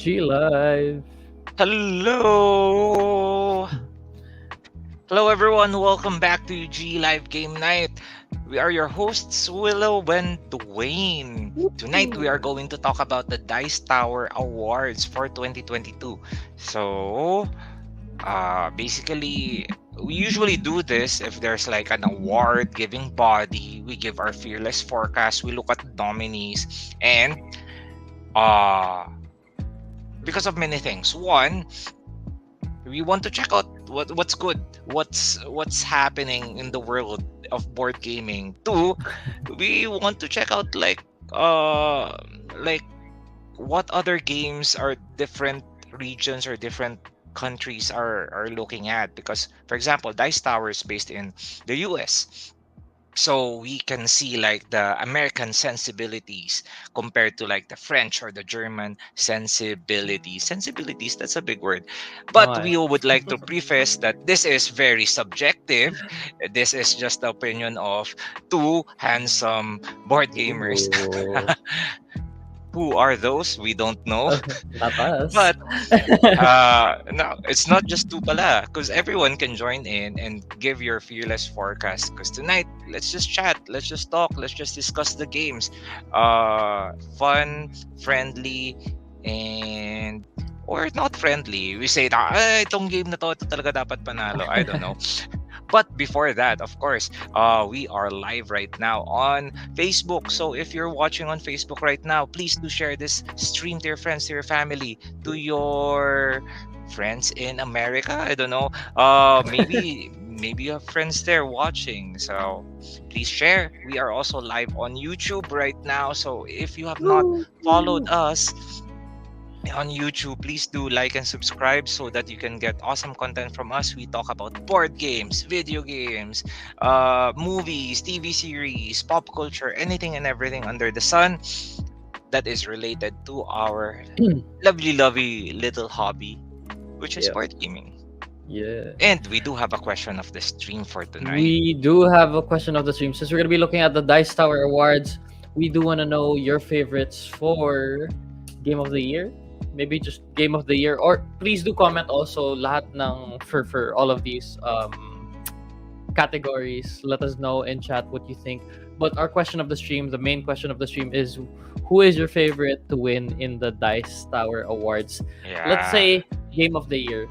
G Live. Hello! Hello everyone, welcome back to G Live Game Night. We are your hosts, Willow and Dwayne. Tonight we are going to talk about the Dice Tower Awards for 2022. So, basically, we usually do this if there's like an award giving body. We give our fearless forecast, we look at nominees, and uh, because of many things. One, we want to check out what's good, what's happening in the world of board gaming. Two, we want to check out like what other games are different regions or different countries are looking at, because for example Dice Tower is based in the US, so we can see like the American sensibilities compared to like the French or the German sensibilities, that's a big word, but Okay. we would like to preface that this is very subjective. This is just the opinion of two handsome board gamers. Ooh. Who are those? We don't know. Not us. But no, it's not just two pala, because everyone can join in and give your fearless forecast. Because tonight, let's just chat, let's just talk, let's just discuss the games. Fun, friendly, and or not friendly. We say na, itong game na to, ito talaga dapat panalo. I don't know. But before that, of course, we are live right now on Facebook. So if you're watching on Facebook right now, please do share this stream to your friends, to your family, to your friends in America. I don't know. Maybe you have friends there watching. So please share. We are also live on YouTube right now. So if you have not followed us on YouTube, please do like and subscribe so that you can get awesome content from us. We talk about board games, video games, movies, TV series, pop culture, anything and everything under the sun that is related to our lovely little hobby, which is Yeah. board gaming. Yeah. And we do have a question of the stream for tonight. We do have a question of the stream. Since we're gonna be looking at the Dice Tower Awards, we do want to know your favorites for Game of the Year. Maybe just Game of the Year, or please do comment also lahat ng for all of these categories. Let us know in chat what you think. But our question of the stream, the main question of the stream is, who is your favorite to win in the Dice Tower Awards? Yeah. Let's say Game of the Year.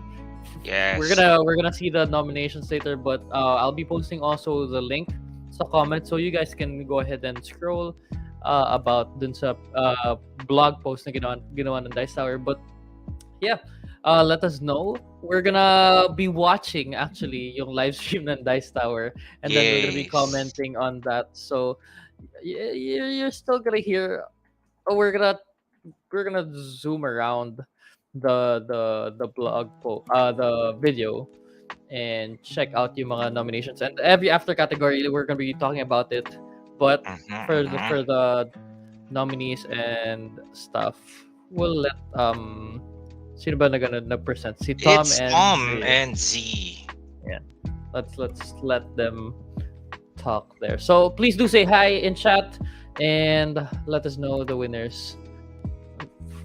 Yes. We're gonna see the nominations later, but I'll be posting also the link sa comment, so you guys can go ahead and scroll about dun sa blog post na ginawa ng Dice Tower. But yeah, let us know. We're gonna be watching actually yung live stream ng Dice Tower, and then we're gonna be Yes. commenting on that. So you're still gonna hear. Oh, we're gonna zoom around the blog the video, and check out yung mga nominations, and every after category we're gonna be talking about it. But for the nominees and stuff, we'll let sino ba na present? Si Tom It's and Tom Z. and Z. Let's let them talk there. So please do say hi in chat and let us know the winners,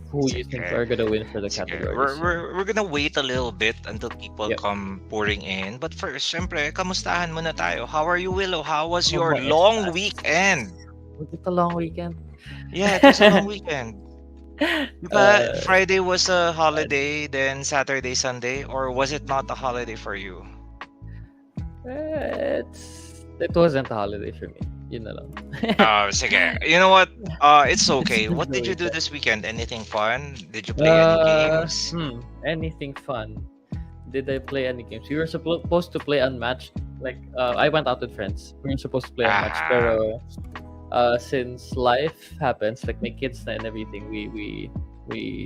who you think Sige. are gonna win for the Sige. categories. We're gonna wait a little bit until people Yep. come pouring in. But first, syempre, kamustahan muna tayo. How are you, Willow? How was Oh, your my long God. weekend? Was it a long weekend? Yeah, it was a long weekend. Diba, Friday was a holiday, then Saturday, Sunday, or was it not a holiday for you? It wasn't a holiday for me. Yun na lang. Sige. You know what? It's okay. It's What the did you do weekend. this weekend? Anything fun? Did you play any games? Anything fun? Did I play any games? We were supposed to play Unmatched. Like, I went out with friends. We were supposed to play Unmatched, Ah. pero since life happens, like my kids na and everything, we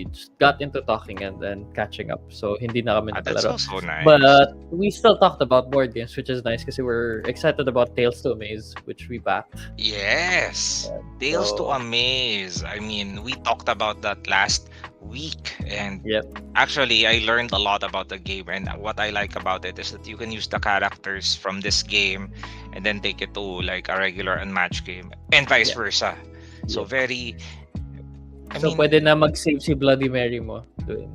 just got into talking and then catching up. So hindi na kami That's nakalaro. also nice. But we still talked about board games, which is nice because we're excited about Tales to Amaze, which we backed. Yes. Tales to So- Amaze. I mean, we talked about that last week, and Yep. actually I learned a lot about the game, and what I like about it is that you can use the characters from this game and then take it to like a regular unmatched game, and vice Yeah. versa. So Yeah. very So pwede na mag-save si Bloody Mary mo. doing.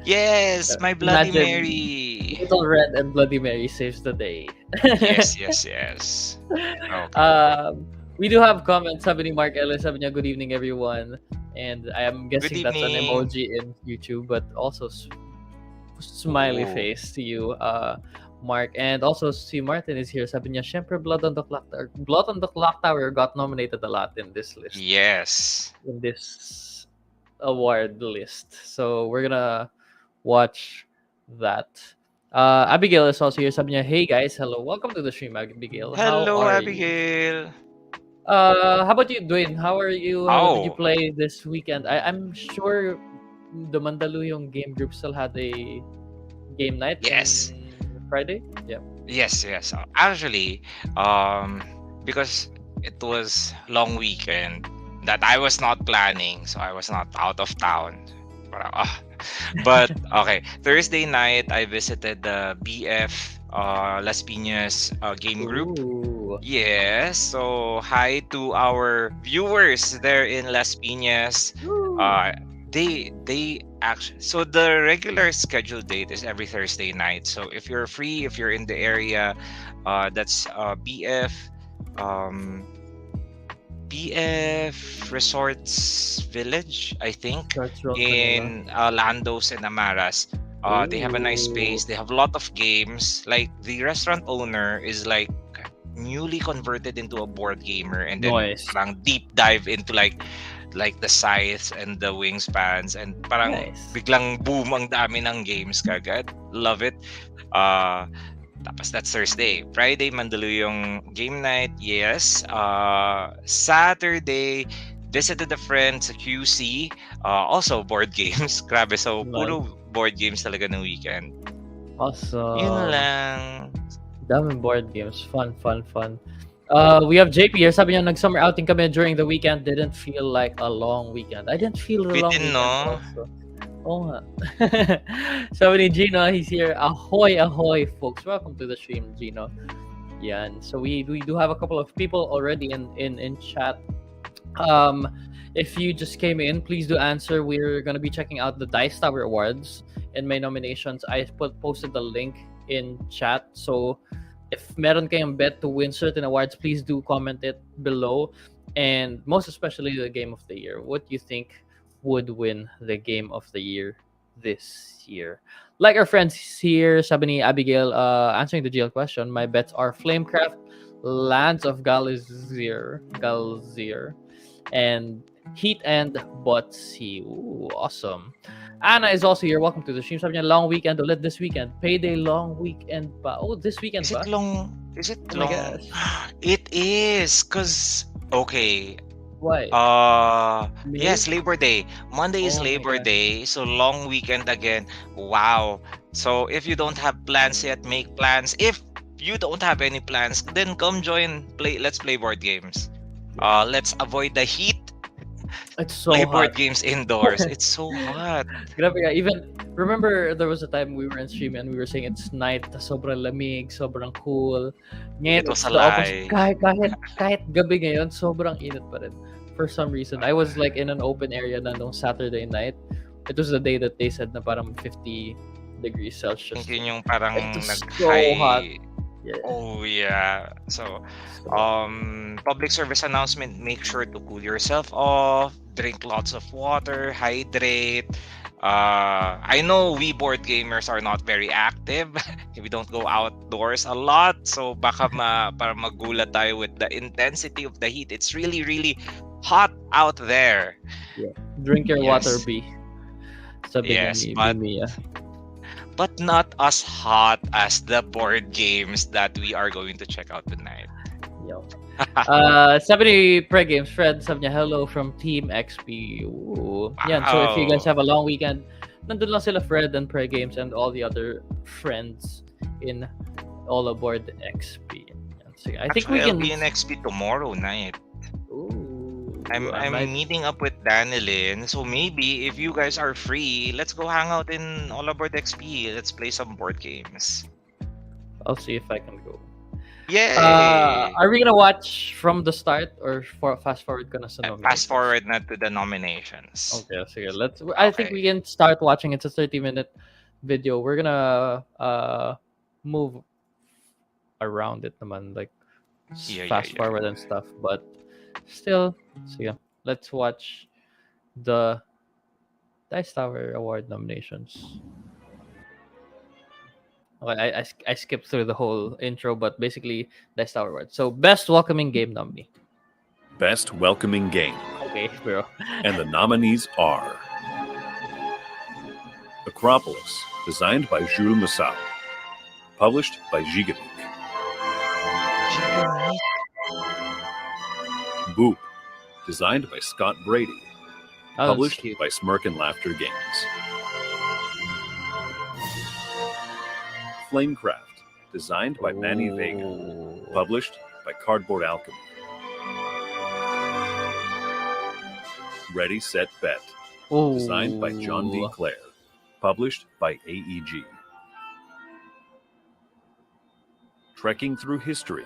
Yes, my Bloody Imagine Mary. Little Red and Bloody Mary saves the day. Yes, yes, yes. Okay. um, we do have comments. Sabi ni Mark Ellis, sabi niya, good evening everyone. And I am Good guessing that's an evening. emoji in YouTube, but also smiley Oh, face to you, Mark. And also si Martin is here. Sabi niya, syempre Blood on the Clock Tower. Blood on the Clock Tower got nominated a lot in this list, yes. in this award list. So we're gonna watch that. Abigail is also here. Sabi niya, hey guys, hello. Welcome to the stream, Abigail. How Hello, are you? Abigail. How about you, Dwayne? How are you? What did you Oh, play this weekend? I'm sure the Mandaluyong game group still had a game night yes. in Friday. Yeah. Yes, yes. Actually, um, because it was long weekend that I was not planning, so I was not out of town. Parang, But okay, Thursday night I visited the BF Las Piñas game group. Ooh, Yes, so hi to our viewers there in Las Piñas. ooh. Uh, they actually, so the regular scheduled date is every Thursday night. So if you're free, if you're in the area, that's BF, um, BF Resorts Village, I think, Shorts Road, Manila. in Landos and Amaras. They have a nice Ooh, space. They have a lot of games. Like the restaurant owner is like newly converted into a board gamer, and then nice, parang deep dive into like the scythes and the wingspans, and parang nice. biglang boom ang dami ng games kagad. Love it. Uh, Tapos that's Thursday. Friday, Mandaluyong game night. Yes. Saturday, visited a friend sa QC. Also board games. Grabe. So, Nice. puro board games talaga ng weekend. Yun Awesome. lang. Daming board games. Fun, fun, fun. We have JP here. Sabi niya, nag-summer outing kami during the weekend. Didn't feel like a long weekend. I didn't feel a long Bitin, weekend no? also. Oo nga. Sabi ni Gino, he's here. Ahoy, ahoy, folks. Welcome to the stream, Gino. Yan. So we do have a couple of people already in chat. If you just came in, please do answer. We're gonna be checking out the Dice Tower Awards and my nominations. I posted the link in chat. So if meron kayong bet to win certain awards, please do comment it below. And most especially the game of the year. What do you think would win the game of the year this year? Like our friends here, sabi ni Abigail, answering the GL question, my bets are Flamecraft, Lands of Galzir, and Heat and Botsy. Ooh, awesome. Anna is also here. Welcome to the stream. Sabi niya, long weekend ulit this weekend. Payday long weekend pa. Oh, this weekend Is ba? it long? Is it Oh my long? gosh. It is. Cause, okay. Why? Yes, May? Labor Day. Monday is Oh my Labor gosh. Day, so long weekend again. Wow. So if you don't have plans yet, make plans. If you don't have any plans, then come join. Let's play board games. Let's avoid the heat. It's Play so board hot. games indoors. It's so hot. Grabe ka. Even, remember there was a time we were in stream and we were saying it's night, sobrang lamig, sobrang cool. Ngayon, It was it's a the opposite. lie. Kahit gabi ngayon, sobrang init pa rin. For some reason. I was like in an open area na nung Saturday night. It was the day that they said na parang 50 degrees Think Celsius. yun yung It parang was so hot. nag-high. Yeah. Oh yeah. So So, public service announcement, make sure to cool yourself off, drink lots of water, hydrate. I know we board gamers are not very active. We don't go outdoors a lot, so baka para magulat tayo with the intensity of the heat. It's really really hot out there. yeah. Drink your water, Yes. B. Sabi niya Yes, ni but Mia. not as hot as the board games that we are going to check out tonight. Yo. Sabi ni Pre Games, Fred, sabi niya, hello from Team XP. Ooh. Yan, so if you guys Wow. have a long weekend, nandun lang sila Fred and Pre Games and all the other friends in all aboard XP. Yan. So, I think Actually, we I'll can... be in XP tomorrow night. Ooh, I I'm might... meeting up with Danilin, so maybe if you guys are free, let's go hang out in All Aboard XP. Let's play some board games. I'll see if I can go. Yay! Are we gonna watch from the start or fast forward ka na sa Fast nominations? forward na to the nominations. Okay, sige. I think we Okay. can start watching. It's a 30-minute video. We're gonna move around it naman, like Yeah, yeah, fast yeah. forward and stuff. But still, sige. Let's watch the Dice Tower Award nominations. Okay, I skipped through the whole intro, but basically Dice Tower Award. So best welcoming game nominee. Best Welcoming Game. Okay, bro. And the nominees are Acropolis, designed by Jules Massat, published by Gigamic. Boop, designed by Scott Brady, Oh, that's published cute. by Smirk and Laughter Games. Flamecraft, designed by Manny Vega, Ooh. published by Cardboard Alchemy. Ready, Set, Bet, designed by John D. Ooh. Clare, published by AEG. Trekking Through History,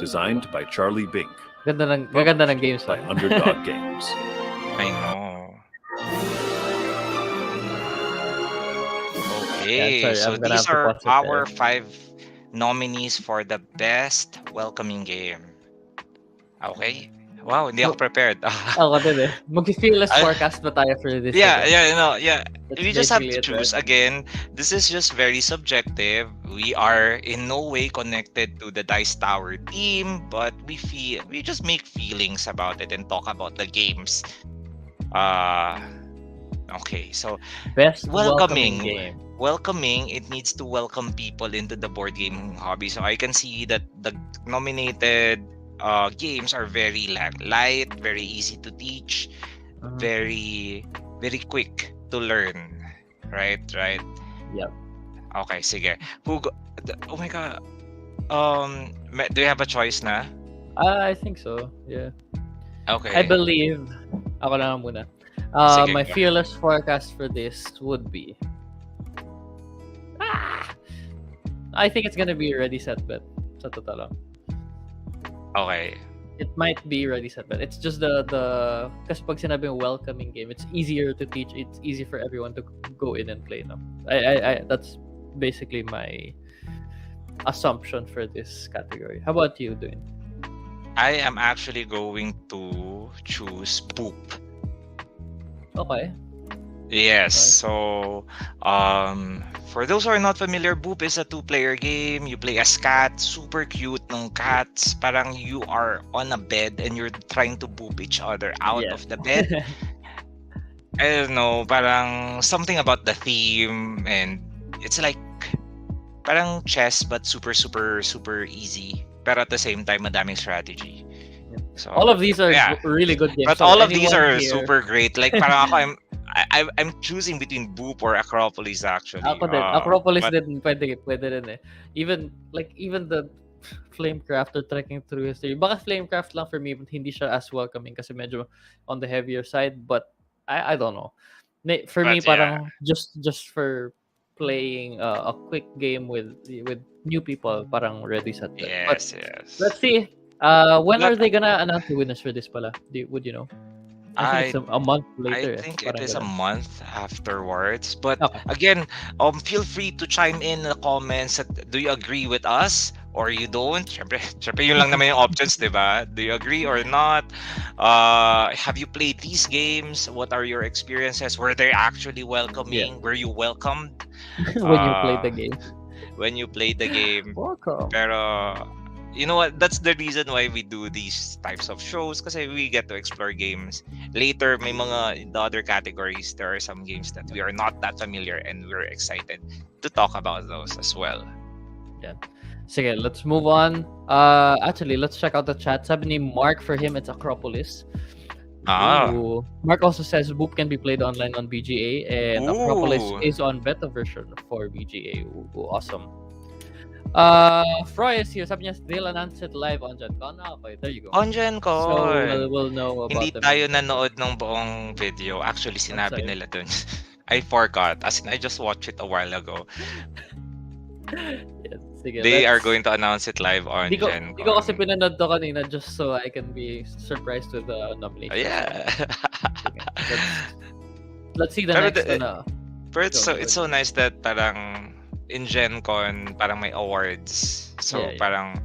designed by Charlie Bink, Gaganda ng games. by Underdog Games. I know. Okay, Yeah, sorry, so I'm gonna these have to are pause it our there. 5 nominees for the best welcoming game. Okay. Wow, hindi ako prepared. Ako din eh. Mag-fearless Ah, forecast ba tayo for this? yeah, again? yeah, no, yeah. That's We just have to basically it, choose right? again. This is just very subjective. We are in no way connected to the Dice Tower team, but we just make feelings about it and talk about the games. Okay, so Best welcoming. welcoming game. It needs to welcome people into the board game hobby. So I can see that the nominated games are very light, very easy to teach, Mhm. very quick to learn. Right. Yep. Okay, sige. Oh my god. Do you have a choice na? I think so. Yeah. Okay. I believe. Ako lang muna. Sige, My go. fearless forecast for this would be. I think it's gonna be Ready Set Bet. Sa totoo lang. Okay. It might be Ready Set Bet. It's just the kasi pag sinabing welcoming game, it's easier to teach. It's easy for everyone to go in and play. No, I that's basically my assumption for this category. How about you, Dwayne? I am actually going to choose Poop. Okay. Yes. Okay. So, for those who are not familiar, Boop is a 2-player game. You play as cat, super cute ng cats. Parang you are on a bed and you're trying to boop each other out Yeah. of the bed. I don't know, parang something about the theme, and it's like parang chess but super easy. Pero at the same time, madaming strategy. So All of these are yeah. really good games. But So all of these anyone are here- super great. Like parang ako, I'm choosing between Boop or Acropolis actually. Ako din. Acropolis but- din pwede rin eh. Even the Flamecraft or Trekking Through History. Baka Flamecraft lang for me, but hindi siya as welcoming kasi medyo on the heavier side. But I don't know. For me, But yeah. parang just for playing a quick game with new people, parang Ready Set Bet. But Yes. let's see. When are they gonna announce the winners for this pala? Would you know? I think it's a month later. I think Parang it is a ganun. month afterwards. But Okay. again, feel free to chime in the comments. Do you agree with us or you don't? Syempre yun lang naman yung options, diba? Do you agree or not? Have you played these games? What are your experiences? Were they actually welcoming? Were you welcomed When you play the game. when you played the game? Welcome. Pero you know what? That's the reason why we do these types of shows kasi we get to explore games. Later, may mga in the other categories, there are some games that we are not that familiar and we're excited to talk about those as well. Sige, let's move on. Actually, let's check out the chat. Sabi ni Mark, for him, it's Acropolis. Ooh. Mark also says Boop can be played online on BGA and Acropolis Ooh. is on beta version for BGA. Ooh, awesome. Froy is here. Sabi niya, they'll announce it live on Gen Con. Okay, there you go. On Gen Con. So, we'll know about Hindi them. tayo nanood ng buong video. Actually, sinabi sorry. nila dun. I forgot. As in, I just watched it a while ago. Yes. Sige, They are let's... going to announce it live on Gen Di ko kasi Con. pinanood to kanina just so I can be surprised with the nomination. Yeah. Sige, let's see the Pero next the- ano. But Go. it's so nice that parang in Gen Con, parang may awards. So Yeah. parang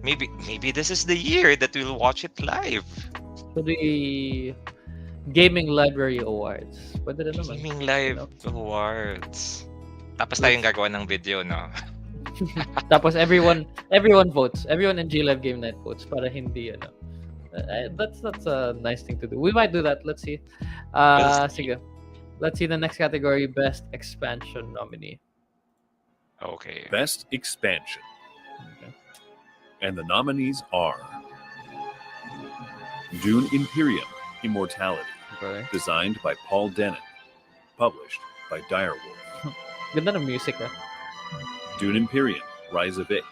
maybe this is the year that we'll watch it live. So the Gaming Library Awards. Pwede rin naman. Gaming Live Awards. Tapos tayong gagawa ng video, no? Tapos everyone votes. Everyone in G-Live Game Night votes para hindi ano. That's a nice thing to do. We might do that. Let's see. Sige. Let's see the next category, Best Expansion nominee. Okay. Best Expansion. Okay. And the nominees are Dune Imperium Immortality, Okay. designed by Paul Denon, published by Direwolf. Ganda ng music, ah. Dune Imperium Rise of Ix,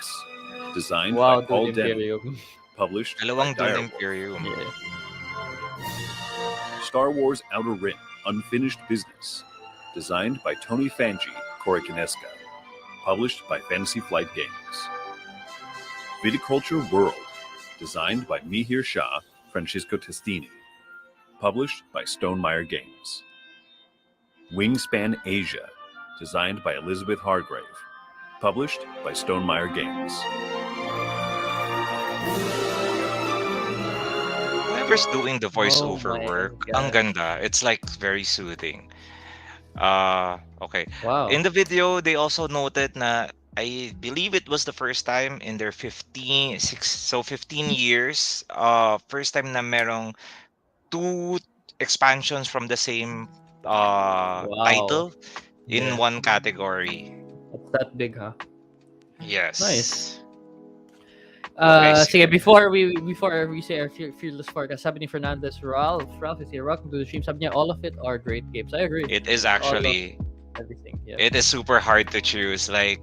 designed Wow, by Paul Dune Denon, Imperium. published Dalawang by Dune Direwolf. Imperium. Yeah. Star Wars Outer Rim Unfinished Business, designed by Tony Fanji Korikineska, published by Fantasy Flight Games. Viticulture World, designed by Mihir Shah Francisco Testini, published by Stonemeyer Games. Wingspan Asia, designed by Elizabeth Hargrave, published by Stonemeyer Games. Whoever's doing the voiceover my work, God. ang ganda. It's like very soothing. Okay. Wow. In the video, they also noted na I believe it was the first time in their 15 years, first time na merong 2 expansions from the same title in Yeah. one category. It's that big, huh? Yes. Nice. Nice. Sige, before we say our fearless forecast, sabi ni Fernandez, Ralph is here. Welcome to the stream. Sabi niya, all of it are great games. I agree. It is actually Everything. Yeah. it is super hard to choose. Like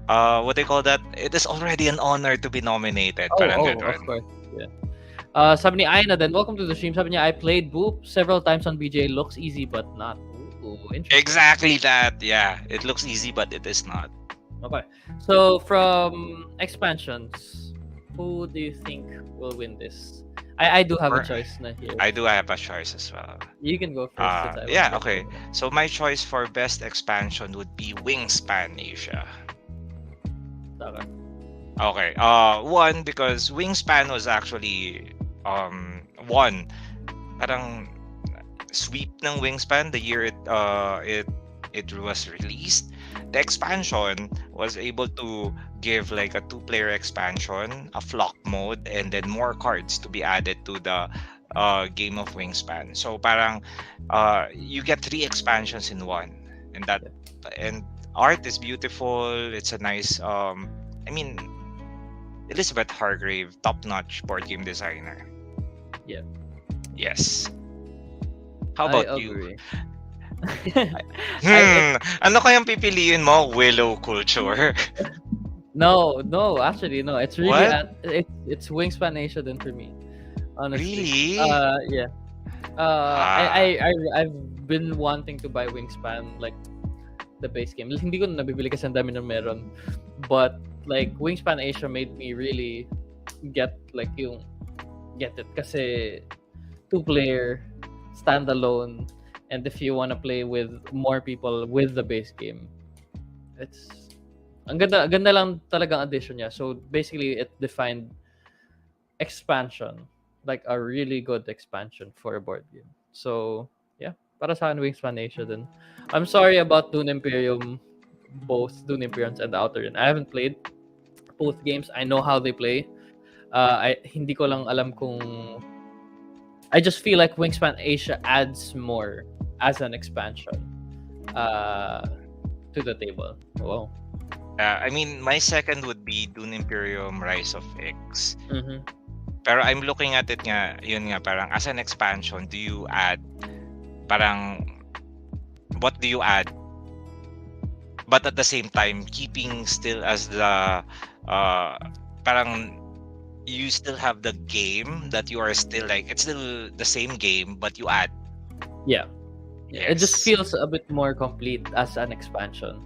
what they call that? It is already an honor to be nominated. Parang of ganun. course. Yeah. Sabi ni Aina then, welcome to the stream. Sabi niya, I played Boop several times on BJ. Looks easy but not. Ooh, interesting. Exactly that. Yeah, it looks easy but it is not. Okay. So from expansions, who do you think will win this? I do have a choice na here. I do have a choice as well. You can go first. Yeah, okay. So my choice for best expansion would be Wingspan Asia. Okay. Okay. One, because Wingspan was actually one parang sweep ng Wingspan the year it was released. The expansion was able to give like a 2-player expansion, a flock mode, and then more cards to be added to the game of Wingspan. So parang you get 3 expansions in one, and art is beautiful. It's a nice I mean, Elizabeth Hargrave, top-notch board game designer. Yeah. Yes. How about you? Agree. Ano kayang pipiliin mo? Willow Culture? No, actually no. It's really What? it's Wingspan Asia then for me. Honestly. Really? Yeah. I've been wanting to buy Wingspan, like the base game. Hindi ko na nabibili kasi ang dami na meron. But like Wingspan Asia made me really get it kasi 2-player standalone, and if you want to play with more people with the base game, it's ang ganda lang talagang addition niya. So basically it defined expansion, like a really good expansion for a board game. So yeah, para sa akin Wingspan Asia din. I'm sorry about Dune Imperium, both Dune Imperium and Outer Rim. I haven't played both games. I know how they play. Hindi ko lang alam kung I just feel like Wingspan Asia adds more as an expansion to the table. Wow. I mean, my second would be Dune Imperium Rise of X. Mm-hmm. Pero I'm looking at it nga, yun nga, parang as an expansion, do you add, parang, what do you add? But at the same time, keeping still as the, parang, you still have the game that you are still like, it's still the same game, but you add. Yeah. Yes. It just feels a bit more complete as an expansion.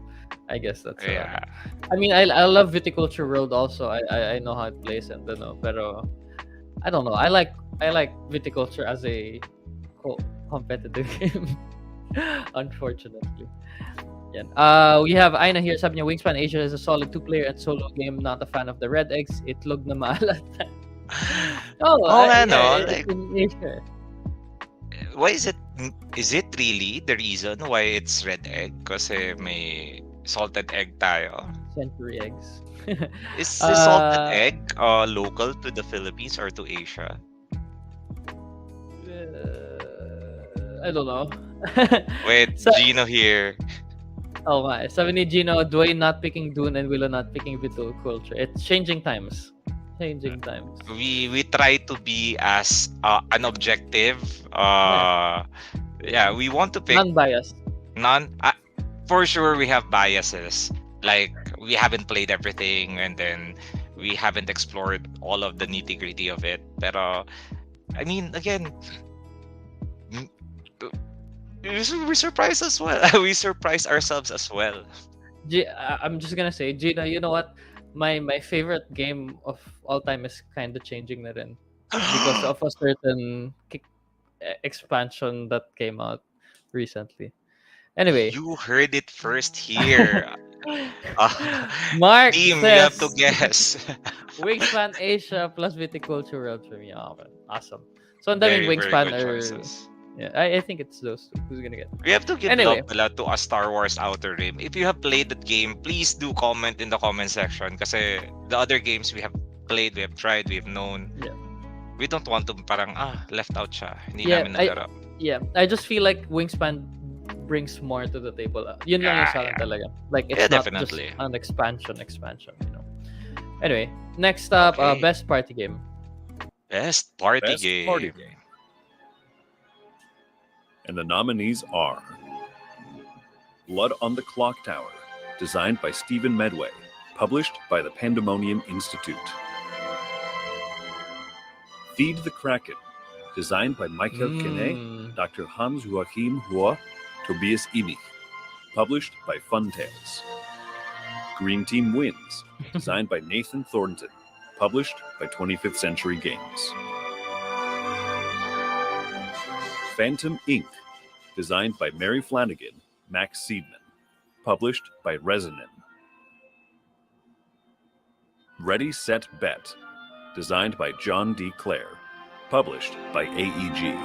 I guess that's Yeah. I mean, I love Viticulture World also. I know how it plays and pero I don't know. I like Viticulture as a competitive game. Unfortunately. Yan. We have Aina here. Sabi niya, Wingspan Asia is a solid two-player and solo game. Not a fan of the red eggs. Itlog na maalat. Oh, Yeah, ano, it's like, in Asia. why is it? Is it really the reason why it's red egg? Kasi may salted egg tayo. Century eggs. Is the salted uh, egg local to the Philippines or to Asia? I don't know. Wait, So, Gino here. oh nga. Sabi ni Gino, Dwayne not picking Dune and Willow not picking Viticulture. It's changing times. Changing times. We try to be as an objective. Yeah, we want to pick Non-biased. for sure we have biases. Like we haven't played everything, and then we haven't explored all of the nitty gritty of it. Pero I mean, again, we surprise as well. We surprise ourselves as well. I'm just gonna say, Gina, you know what? My favorite game of all time is kind of changing na rin because of a certain expansion that came out recently. Anyway, You heard it first here. Mark Team, you have to says guess. Wingspan Asia plus Viticulture World for me. Okay, awesome. So, ang daming Very, very Wingspan good or choices. yeah, I think it's those two. Who's gonna get? We have to give Anyway. love pala to a Star Wars Outer Rim. If you have played that game, please do comment in the comment section. Kasi the other games we have played, we have tried, we have known. Yeah. We don't want to parang left out siya. Hindi Yeah, namin nalaro. I just feel like Wingspan brings more to the table. Yun lang yung Yeah, salad yeah. talaga. Like it's Yeah, not definitely. just an expansion, you know. Anyway, next up, Okay. best party game. Best party Best game. party game. And the nominees are Blood on the Clock Tower, designed by Stephen Medway, published by the Pandemonium Institute. Feed the Kraken, designed by Michael Kene, Dr. Hans Joachim Hua, Tobias Imich, published by Funtails. Green Team Wins, designed by Nathan Thornton, published by 25th Century Games. Phantom Inc., designed by Mary Flanagan, Max Seidman, published by Resonant. Ready Set Bet, designed by John D. Clare, published by AEG.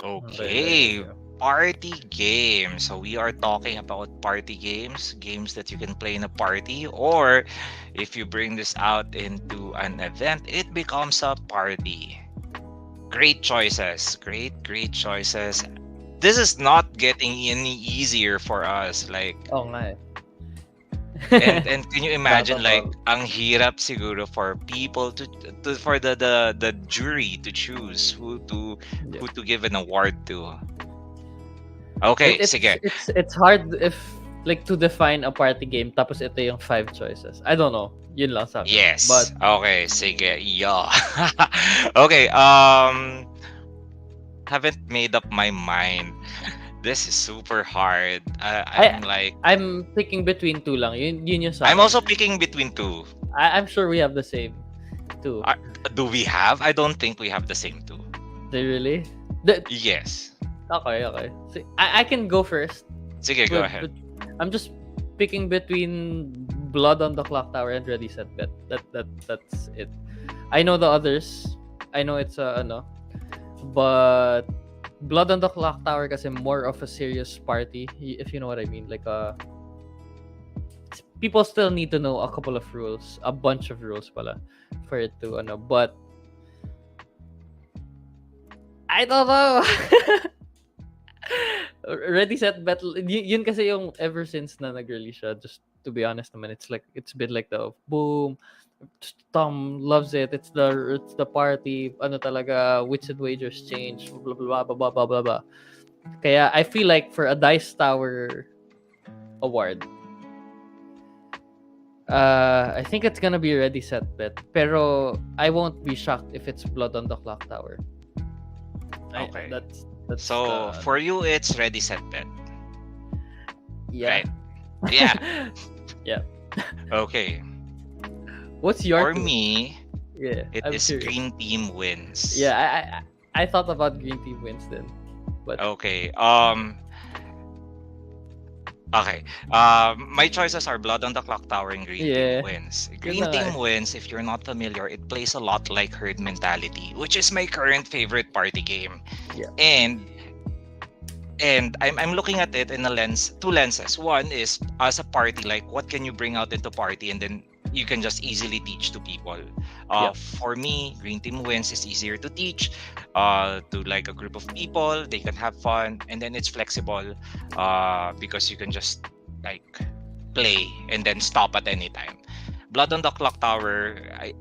Okay. Party games. So we are talking about party games, games that you can play in a party, or if you bring this out into an event, it becomes a party. Great choices. Great choices. This is not getting any easier for us. Like, Oh nga eh. and can you imagine, like, ang hirap siguro for people to for the jury to choose who to give an award to. Okay, sige. It's hard if like to define a party game tapos ito yung 5 choices. I don't know. Yun lang sa akin. Yes. But Okay, sige. Yeah. Okay, haven't made up my mind. This is super hard. I'm picking between 2 lang. Yun yung sa I'm akin. also picking between 2. I'm sure we have the same 2. Do we have? I don't think we have the same 2. They really? Yes. Okay. So, I can go first. Sige, go ahead. But I'm just picking between Blood on the Clock Tower and Ready Set Bet. That's it. I know the others. I know it's but Blood on the Clock Tower kasi more of a serious party, if you know what I mean. Like people still need to know a couple of rules, a bunch of rules pala for it to but I don't know. Ready Set Battle yun kasi yung ever since na nag-release siya, just to be honest naman, it's been like the boom, Tom loves it, it's the party, talaga, wits and wagers change, blah blah blah blah blah blah blah. Kaya I feel like for a Dice Tower award, I think it's gonna be Ready Set Bet, pero I won't be shocked if it's Blood on the Clock Tower. Okay. That's So for you, it's ready, set, bet, yeah. right? Yeah. Yeah. Okay. What's your For two? me, Yeah, it I'm is curious. green team wins. Yeah, I thought about green team wins then, but Okay. Okay. My choices are Blood on the Clock Tower and Green Team yeah, wins. yun Green na nga Team eh. wins, if you're not familiar, it plays a lot like Herd Mentality, which is my current favorite party game. Yeah. And I'm looking at it in a lens, two lenses. One is as a party, like what can you bring out into party, and then you can just easily teach to people. Yeah. For me, Green Team wins is easier to teach, to like a group of people. They can have fun, and then it's flexible, because you can just like play and then stop at any time. Blood on the Clock Tower,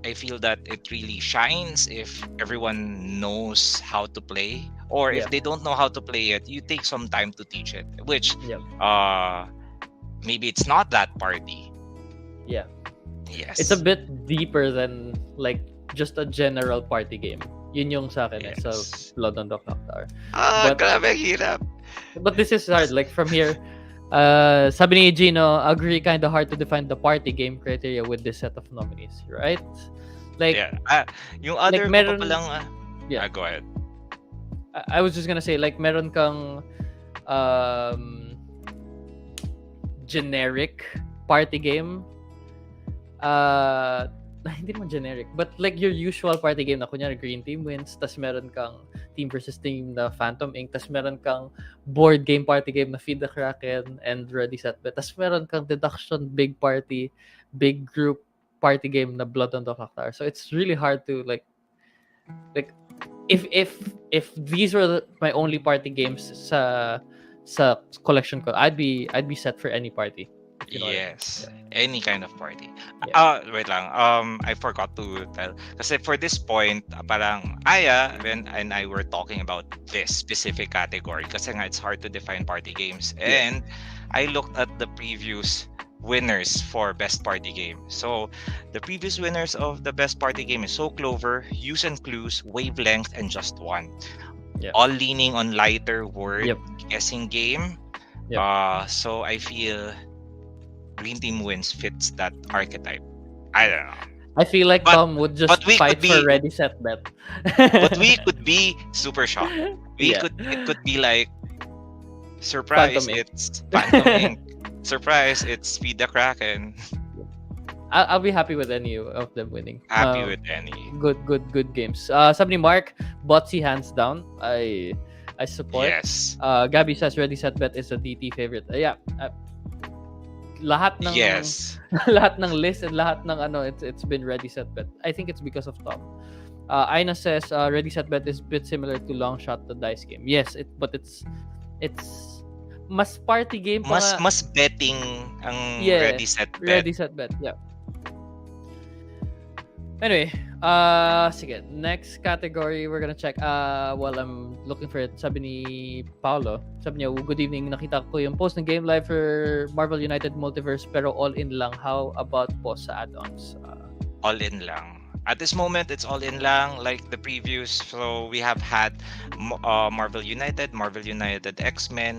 I feel that it really shines if everyone knows how to play, or Yeah. if they don't know how to play it, you take some time to teach it, which Yeah. maybe it's not that party. Yeah. Yes. It's a bit deeper than like just a general party game. Yun yung sa akin sa Yes. Blood on the Clock Tower. But- Grabe hirap. But this is hard. Like from here, sabi ni Gino, agree kind of hard to define the party game criteria with this set of nominees, right? Like, Yeah. Yung other ko meron- pa palang, yeah. go ahead. I was just gonna say, like, meron kang generic party game. Hindi naman generic, but like your usual party game na kunyari green team wins, tas meron kang team versus team na Phantom Inc, tas meron kang board game party game na Feed the Kraken and Ready Set Bet, tas meron kang deduction big party, big group party game na Blood on the Clock Tower. So it's really hard to like if these were my only party games sa collection ko, I'd be set for any party. if you know what I mean. Yes, any kind of party. Yeah. Wait lang. I forgot to tell. Kasi for this point, parang Aya and I were talking about this specific category. Kasi nga it's hard to define party games. Yeah. And I looked at the previous winners for best party game. So the previous winners of the best party game is So Clover, Use and Clues, Wavelength, and Just One. Yeah. All leaning on lighter word Yep. guessing game. Yep. So I feel Green Team wins fits that archetype. I don't know. I feel like But- Tom would just but we fight could for be- Ready Set Bet. But we could be super shocked. Yeah. It could be like surprise, Phantom Inc. it's Phantom Inc. Surprise, it's Feed the Kraken. I'll be happy with any of them winning. Happy with any. Good games. Sabi ni Mark, Botsy hands down. I support. Yes. Gabby says Ready Set Bet is a DT favorite. Yeah. Lahat ng Yes. lahat ng list and lahat ng it's been Ready Set Bet. I think it's because of Tom. Aina says Ready Set Bet is a bit similar to Long Shot, the dice game. Yes, but it's mas party game pa nga. Mas betting ang Yeah, Ready Set Bet. Ready Set Bet. Yeah. Anyway, sige, next category we're gonna check. While I'm looking for it, sabi ni Paolo, sabi niya, good evening, nakita ko yung post ng Game Live for Marvel United Multiverse pero all in lang. How about po sa add-ons? All in lang. At this moment, it's all in lang like the previews. So we have had Marvel United X-Men.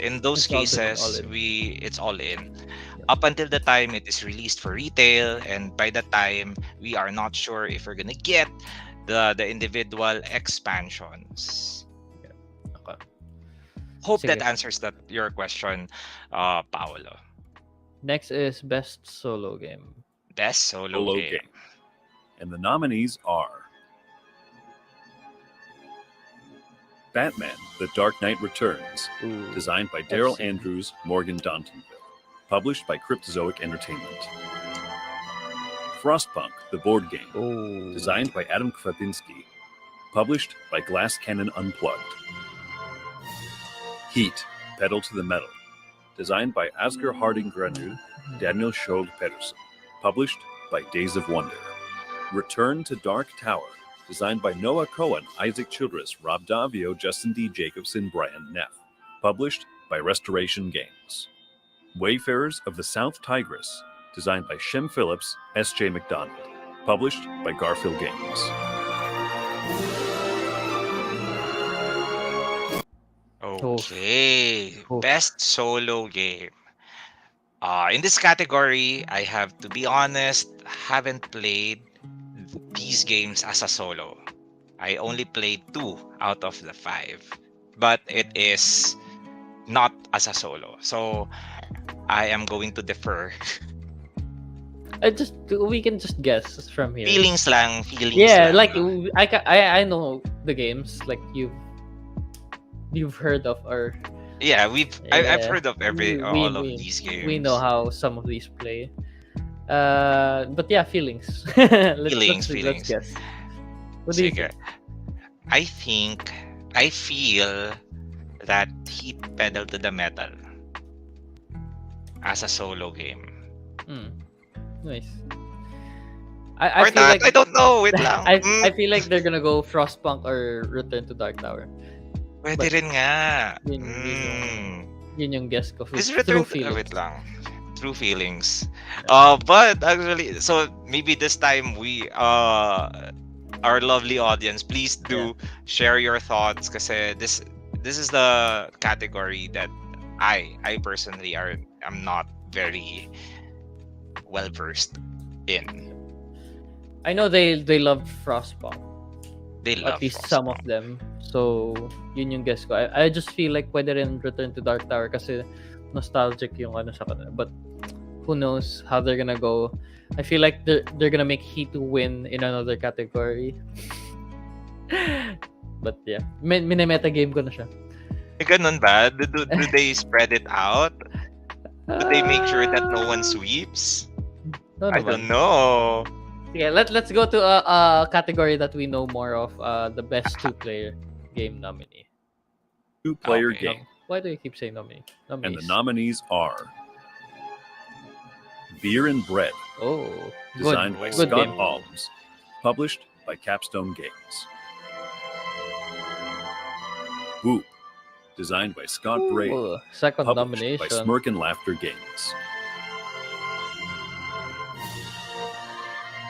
In those It's all been cases, all in. it's all in. Up until the time it is released for retail, and by that time we are not sure if we're gonna get the individual expansions. Okay. Hope that Sige. answers your question, Paolo. Next is best solo game. Best solo Solo game. game. And the nominees are Batman, The Dark Knight Returns, Ooh. designed by Daryl see. Andrews, Morgan Dontonville, published by Cryptozoic Entertainment. Frostpunk, the board game, Ooh. designed by Adam Kwapiński, published by Glass Cannon Unplugged. Heat, Pedal to the Metal, designed by Asger Harding Granul, Daniel Skjold Pedersen, published by Days of Wonder. Return to Dark Tower, designed by Noah Cohen, Isaac Childress, Rob Davio, Justin D. Jacobson, Brian Neff, published by Restoration Games. Wayfarers of the South Tigris, designed by Shem Phillips, S.J. McDonald, published by Garfield Games. Okay, Oof. best solo game. In this category, I have to be honest, haven't played these games as a solo. I only played 2 out of the 5, but it is not as a solo. So I am going to defer. We can just guess from here. Feelings lang, feelings Yeah, lang. like I know the games like you've heard of, or Yeah, I've yeah, heard of all of these games. we know how some of these play. But yeah, feelings. Let's Feelings. guess. What do you Sige. think? I feel that Heat Pedal to the Metal as a solo game. Nice. Or I feel not, like I don't know. Wait lang. I feel like they're gonna go Frostpunk or Return to Dark Tower. Pwede rin nga. Yun yung guess ko. Is True Return feelings. wait lang. True feelings. But actually, so maybe this time we our lovely audience, please do share your thoughts kasi this is the category that I personally am not very well versed in. I know they love Frostpunk. They love At least Frostpunk. some of them. So, yun yung guess ko. I just feel like pwede rin Return to Dark Tower kasi nostalgic yung ano sa kanila. But who knows how they're gonna go. I feel like they're gonna make Heat to win in another category. But yeah, meta game ko na siya. Ganun ba? Do they spread it out? Do they make sure that no one sweeps? No, I don't know. Yeah, let's go to a category that we know more of. The best 2-player game nominee. 2-player Okay. game. Why do you keep saying And nominees? the nominees are Beer and Bread, Oh, designed by good Scott game. Alms, published by Capstone Games. Whoop, designed by Scott Brave, Ooh, second published by nomination. Smirk and Laughter Games.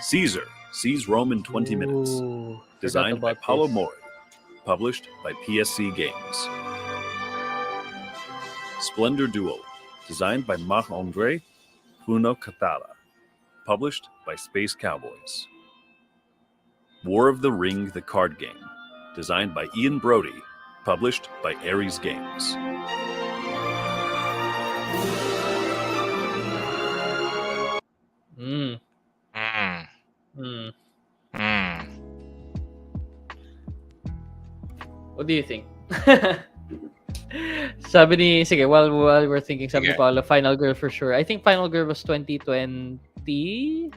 Caesar sees Rome in 20 minutes, Ooh, forgot designed by about Paulo this. Mori, published by PSC Games. Splendor Duel, designed by Marc-André Bruno Catala, published by Space Cowboys. War of the Ring, the card game, designed by Ian Brody, published by Ares Games. Mm. Mm. Mm. Mm. What do you think? Sabi ni, sige, while we're thinking, sabi ni Sige. Paolo, Final Girl for sure. I think Final Girl was 2020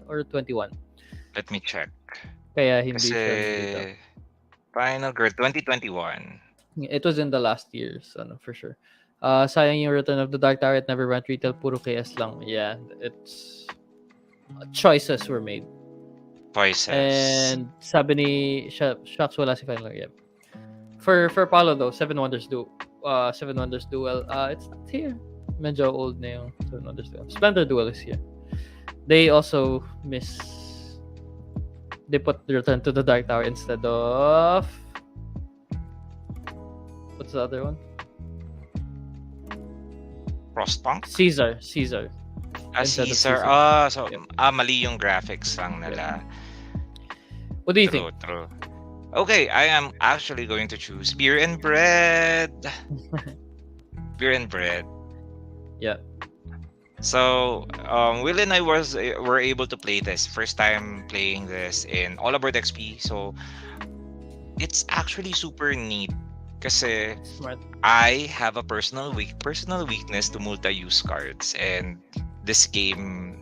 or 21. Let me check. Kaya hindi siya dito. Kasi Final Girl 2021. It was in the last years, for sure. Sayang yung Return of the Dark Tower, it never went retail, puro KS lang. Yeah, it's choices were made. Voices. And sabi ni Shocks, wala si Final Girl. For Paulo though, Seven Wonders Duel, it's not here. Medyo old na yung Seven Wonders Duel. Splendor Duel is here. They also they put Return to the Dark Tower instead of, what's the other one? Frostpunk? Caesar. Caesar. Instead of So Yep. mali yung graphics lang nila. What do you think? True. Okay, I am actually going to choose Beer and Bread. Beer and Bread. Yeah. So, Will and I were able to play this. First time playing this in All About XP. So, it's actually super neat. Kasi Smart. I have a personal weakness to multi-use cards, and this game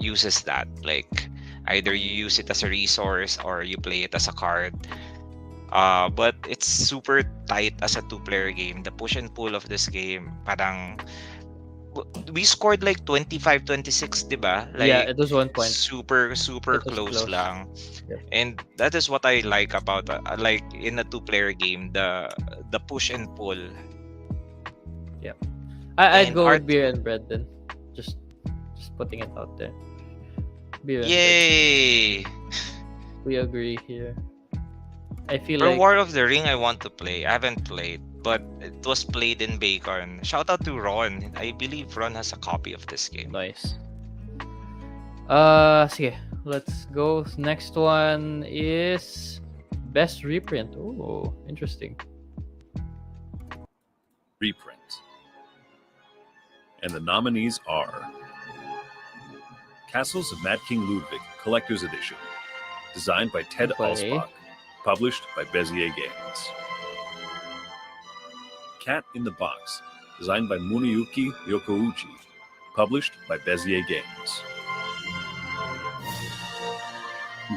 uses that. Like, either you use it as a resource or you play it as a card. But it's super tight as a 2-player game. The push and pull of this game, parang we scored like 25-26, diba? Like, Yeah, it was 1 point. Super It was close close. lang. Yep. And that is what I like about like in a 2-player game, the push and pull. I'd And go art- with Beer and Bread then. Just putting it out there. Beer and Bread. Yay! We agree here. I feel For like War of the Ring, I want to play. I haven't played. but it was played in Bacon. Shout out to Ron. I believe Ron has a copy of this game. Nice. Sige. Let's go. Next one is best reprint. Oh, interesting. Reprint. And the nominees are Castles of Mad King Ludwig Collector's Edition, designed by Ted Okay. Alsbach, published by Bezier Games. Cat in the Box, designed by Muneyuki Yokouchi, published by Bezier Games.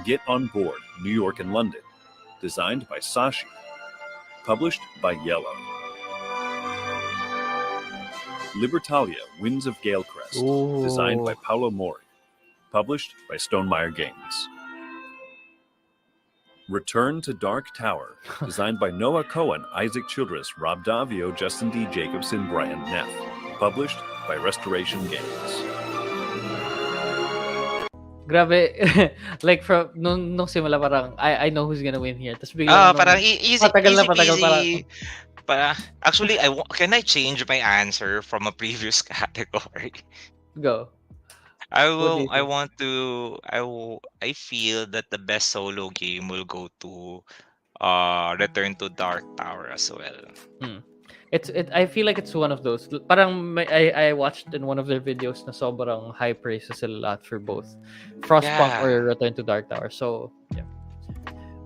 Get on Board, New York and London, designed by Sashi, published by Yellow. Libertalia, Winds of Galecrest, designed by Ooh. Paolo Mori, published by Stonemeyer Games. Return to Dark Tower, designed by Noah Cohen, Isaac Childress, Rob Davio, Justin D. Jacobson, Brian Neff, published by Restoration Games. Grabe. Like from nung simula parang I know who's gonna win here. Tapos biglang Parang easy, patagal na easy patagal peasy. Actually, can I change my answer from a previous category? go. I What do will. you I think? want to. I feel that the best solo game will go to Return to Dark Tower as well. I feel like it's one of those. Parang I watched in one of their videos na sobrang high praises sila lahat for both Frostpunk Yeah. or Return to Dark Tower. So, yeah.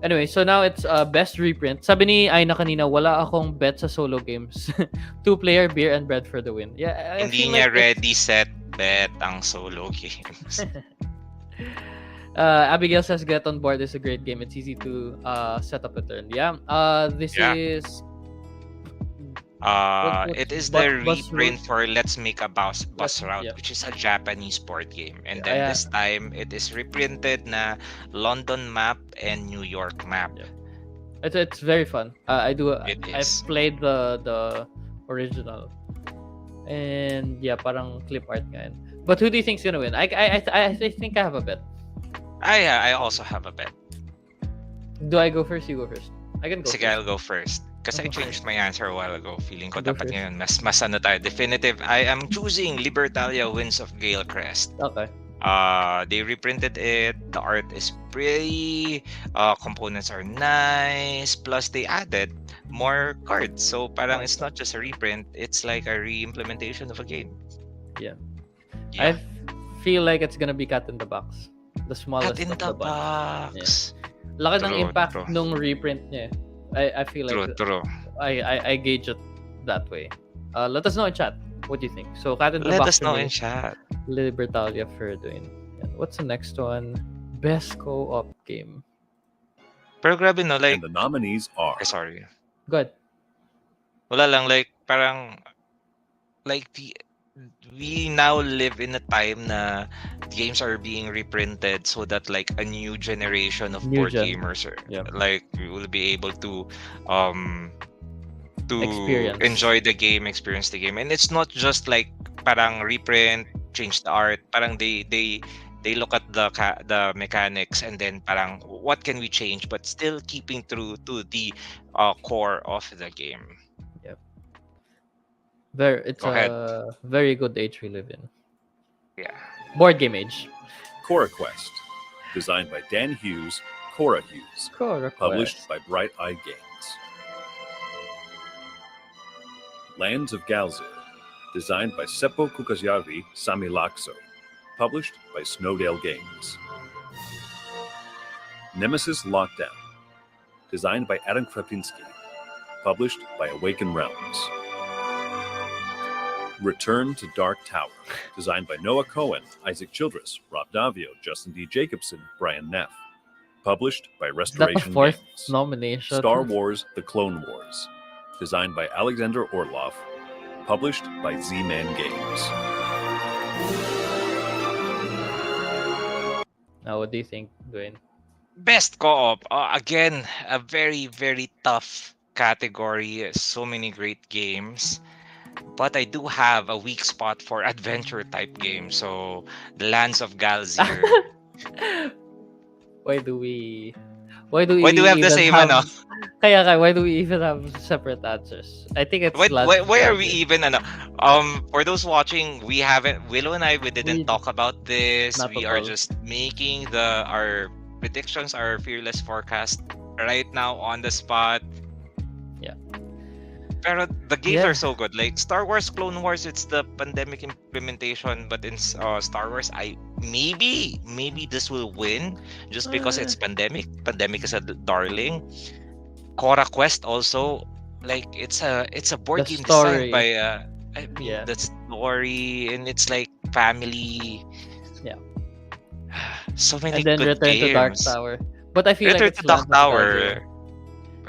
Anyway, so now it's best reprint. Sabi ni Aina kanina, wala akong bet sa solo games. 2-player, beer and bread for the win. Yeah, I Hindi feel niya like it's- ready set bet ang solo games. Abigail says Get on Board is a great game. It's easy to set up a turn. Yeah. This Yeah. is It is the Bus reprint Route? for Let's Make a Bus Let's- Route, yeah. which is a Japanese board game. And Yeah, then this time, it is reprinted na London map and New York map. Yeah. It's very fun. I've is. played the original, and yeah, parang clip art nga yan. But who do you think's gonna win? I think I have a bet. I also have a bet. Do I go first? You go first. I can go Sige, first. I'll go first. Kasi I Go changed my answer a while ago. Feeling ko Go dapat first. ngayon mas ano tayo, definitive. I am choosing Libertalia Winds of Galecrest. Okay. They reprinted it. The art is pretty. Components are nice. Plus they added more cards. So parang it's not just a reprint. It's like a re-implementation of a game. Yeah. Yeah. I feel like it's gonna be Cat in the Box, the smallest Cat in of the the bunch. box. Laki ng True, impact true. nung reprint niya. I feel like True. I gauge it that way. Let us know in chat. What do you think? So Cat in the Let Box us know for me, in chat. Libertalia for doing. What's the next one? Best co-op game. Pero grabe no, like, And the nominees are sorry. Good. Wala lang, like, parang, like, we now live in a time na games are being reprinted so that like a new generation of New board gen. gamers are, Yeah. like will be able to Experience. enjoy the game, experience the game. And it's not just like parang reprint, change the art, parang they look at the mechanics and then parang what can we change, but still keeping true to the core of the game. It's Go ahead. a very good age we live in. Yeah. Board game age. Cora Quest, designed by Dan Hughes, Cora Hughes, published by Bright Eye Games. Lands of Galzir, designed by Seppo Kukasyavi Samilakso, published by Snowdale Games. Nemesis Lockdown, designed by Adam Krapinski, published by Awaken Realms. Return to Dark Tower, designed by Noah Cohen, Isaac Childress, Rob Davio, Justin D. Jacobson, Brian Neff, published by Is that the Restoration fourth Games. nomination? Star Wars The Clone Wars, designed by Alexander Orlov, published by Z-Man Games. Now, what do you think, Dwayne? Best co-op, again, a very, very tough category. So many great games. But I do have a weak spot for adventure type games. So, The Lands of Galzir. Why do we Why do Why do we we have the even same have ano? why do we even have separate answers? I think it's Why are we Landscape. even ano? For those watching, we haven't Willow and I we didn't We talk about this. not We at are all. just making our predictions, our fearless forecast right now on the spot. Yeah. Pero the games Yeah. are so good. Like Star Wars Clone Wars, it's the pandemic implementation, but in Star Wars, maybe this will win just because it's pandemic. Pandemic is a darling. Cora Quest also, like it's a board The game designed story. by I mean Yeah. the story, and it's like family. Yeah. So many And then good Return to Dark games. Tower. But I feel like Return it's to Dark Lands of Tower. Galzier.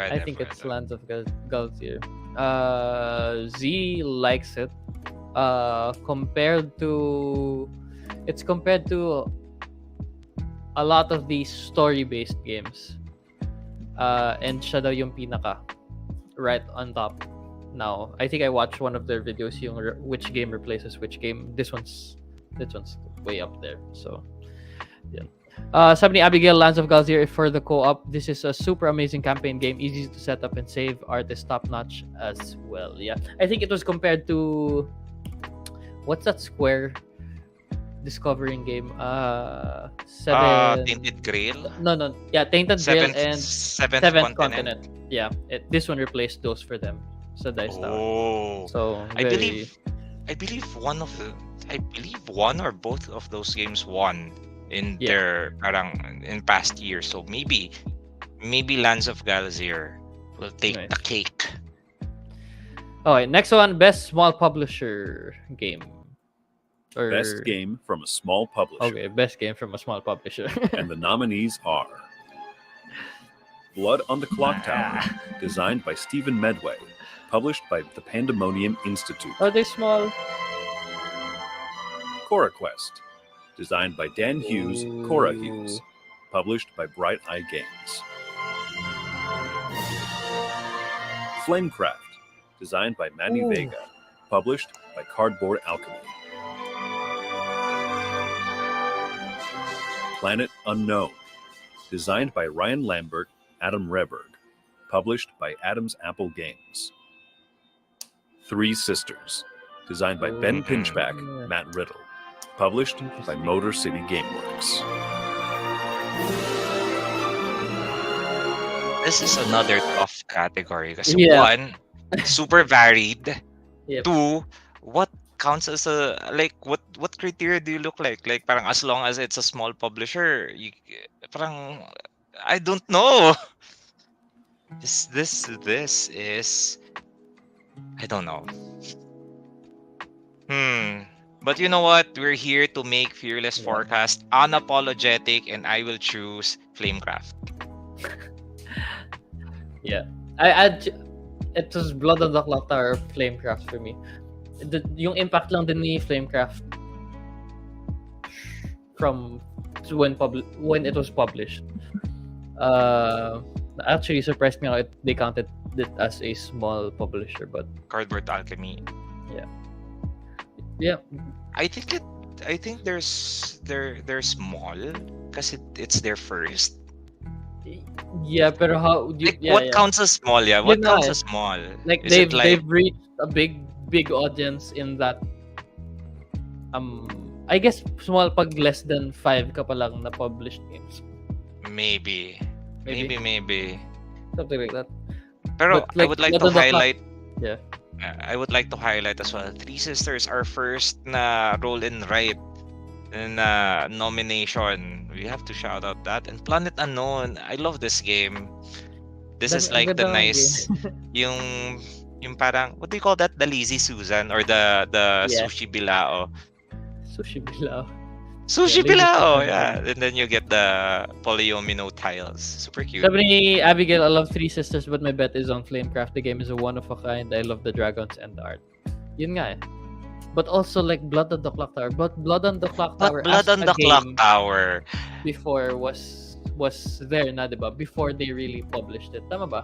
I think it's Whatever. Lands of Galzier. Z likes it. Compared to it's compared to a lot of these story-based games. And siya daw yung pinaka right on top now. I think I watched one of their videos yung which game replaces which game. This one's way up there. So, yeah. Sabi ni Abigail, Lands of Galzier for the co-op. This is a super amazing campaign game, easy to set up and save. Art is top notch as well. Yeah, I think it was compared to what's that Square discovering game? Tainted Grail. No. Yeah, Tainted Grail and Seventh Seventh Continent. Continent. Yeah, this one replaced those for them. So Dice Tower. Oh, So I very believe I believe one or both of those games won in Yeah. their parang in past years. So maybe Lands of Galzier will take Nice. the cake. Okay, next one, best small publisher game. Or Best game from a small publisher. Okay, best game from a small publisher. And the nominees are Blood on the Clock Tower, designed by Stephen Medway, published by the Pandemonium Institute. Are they small? Cora Quest, designed by Dan Hughes, Cora Hughes, published by Bright Eye Games. Flamecraft, designed by Manny Ooh. Vega, published by Cardboard Alchemy. Planet Unknown, designed by Ryan Lambert, Adam Reberg, published by Adam's Apple Games. Three Sisters, designed by Ben Pinchback, Matt Riddle, published by Motor City Gameworks. This is another tough category because Yeah. one, super varied. Yep. Two, what counts as a what criteria do you look like? Like parang as long as it's a small publisher, parang I don't know. This is I don't know. But you know what? We're here to make fearless Yeah. forecast unapologetic, and I will choose Flamecraft. Yeah. It was Blood on the Clock Tower, Flamecraft for me. Yung impact lang din ni Flamecraft from when it was published. Actually surprised me how they counted it as a small publisher, but Cardboard Alchemy. yeah. I think they're small because it's their first. Yeah, pero how What counts as small? Yeah, what Yun counts nga as small? like Is it they've reached a big audience in that I guess small pag less than 5 ka pa lang na published games. maybe Something like that. Pero But, like, I would like Blood to on the Clock- highlight. Yeah. I would like to highlight as well. Three Sisters, our first na Roll and Write na nomination. We have to shout out that. And Planet Unknown. I love this game. This is like the Ganda ng nice yung parang what do you call that? The Lazy Susan or the Yeah. Sushi Bilao. Sushi Bilao. Sushi Lazy Bilao, Susan. yeah. And then you get the polyomino tiles. Super cute. Sabi ni Abigail, I love Three Sisters, but my bet is on Flamecraft. The game is a one of a kind. I love the dragons and the art. Yun nga eh. But also like Blood on the Clock Tower. But Blood on the Clock Tower But Blood as on a the Clock game Tower. before was there na, diba? Before they really published it. Tama ba?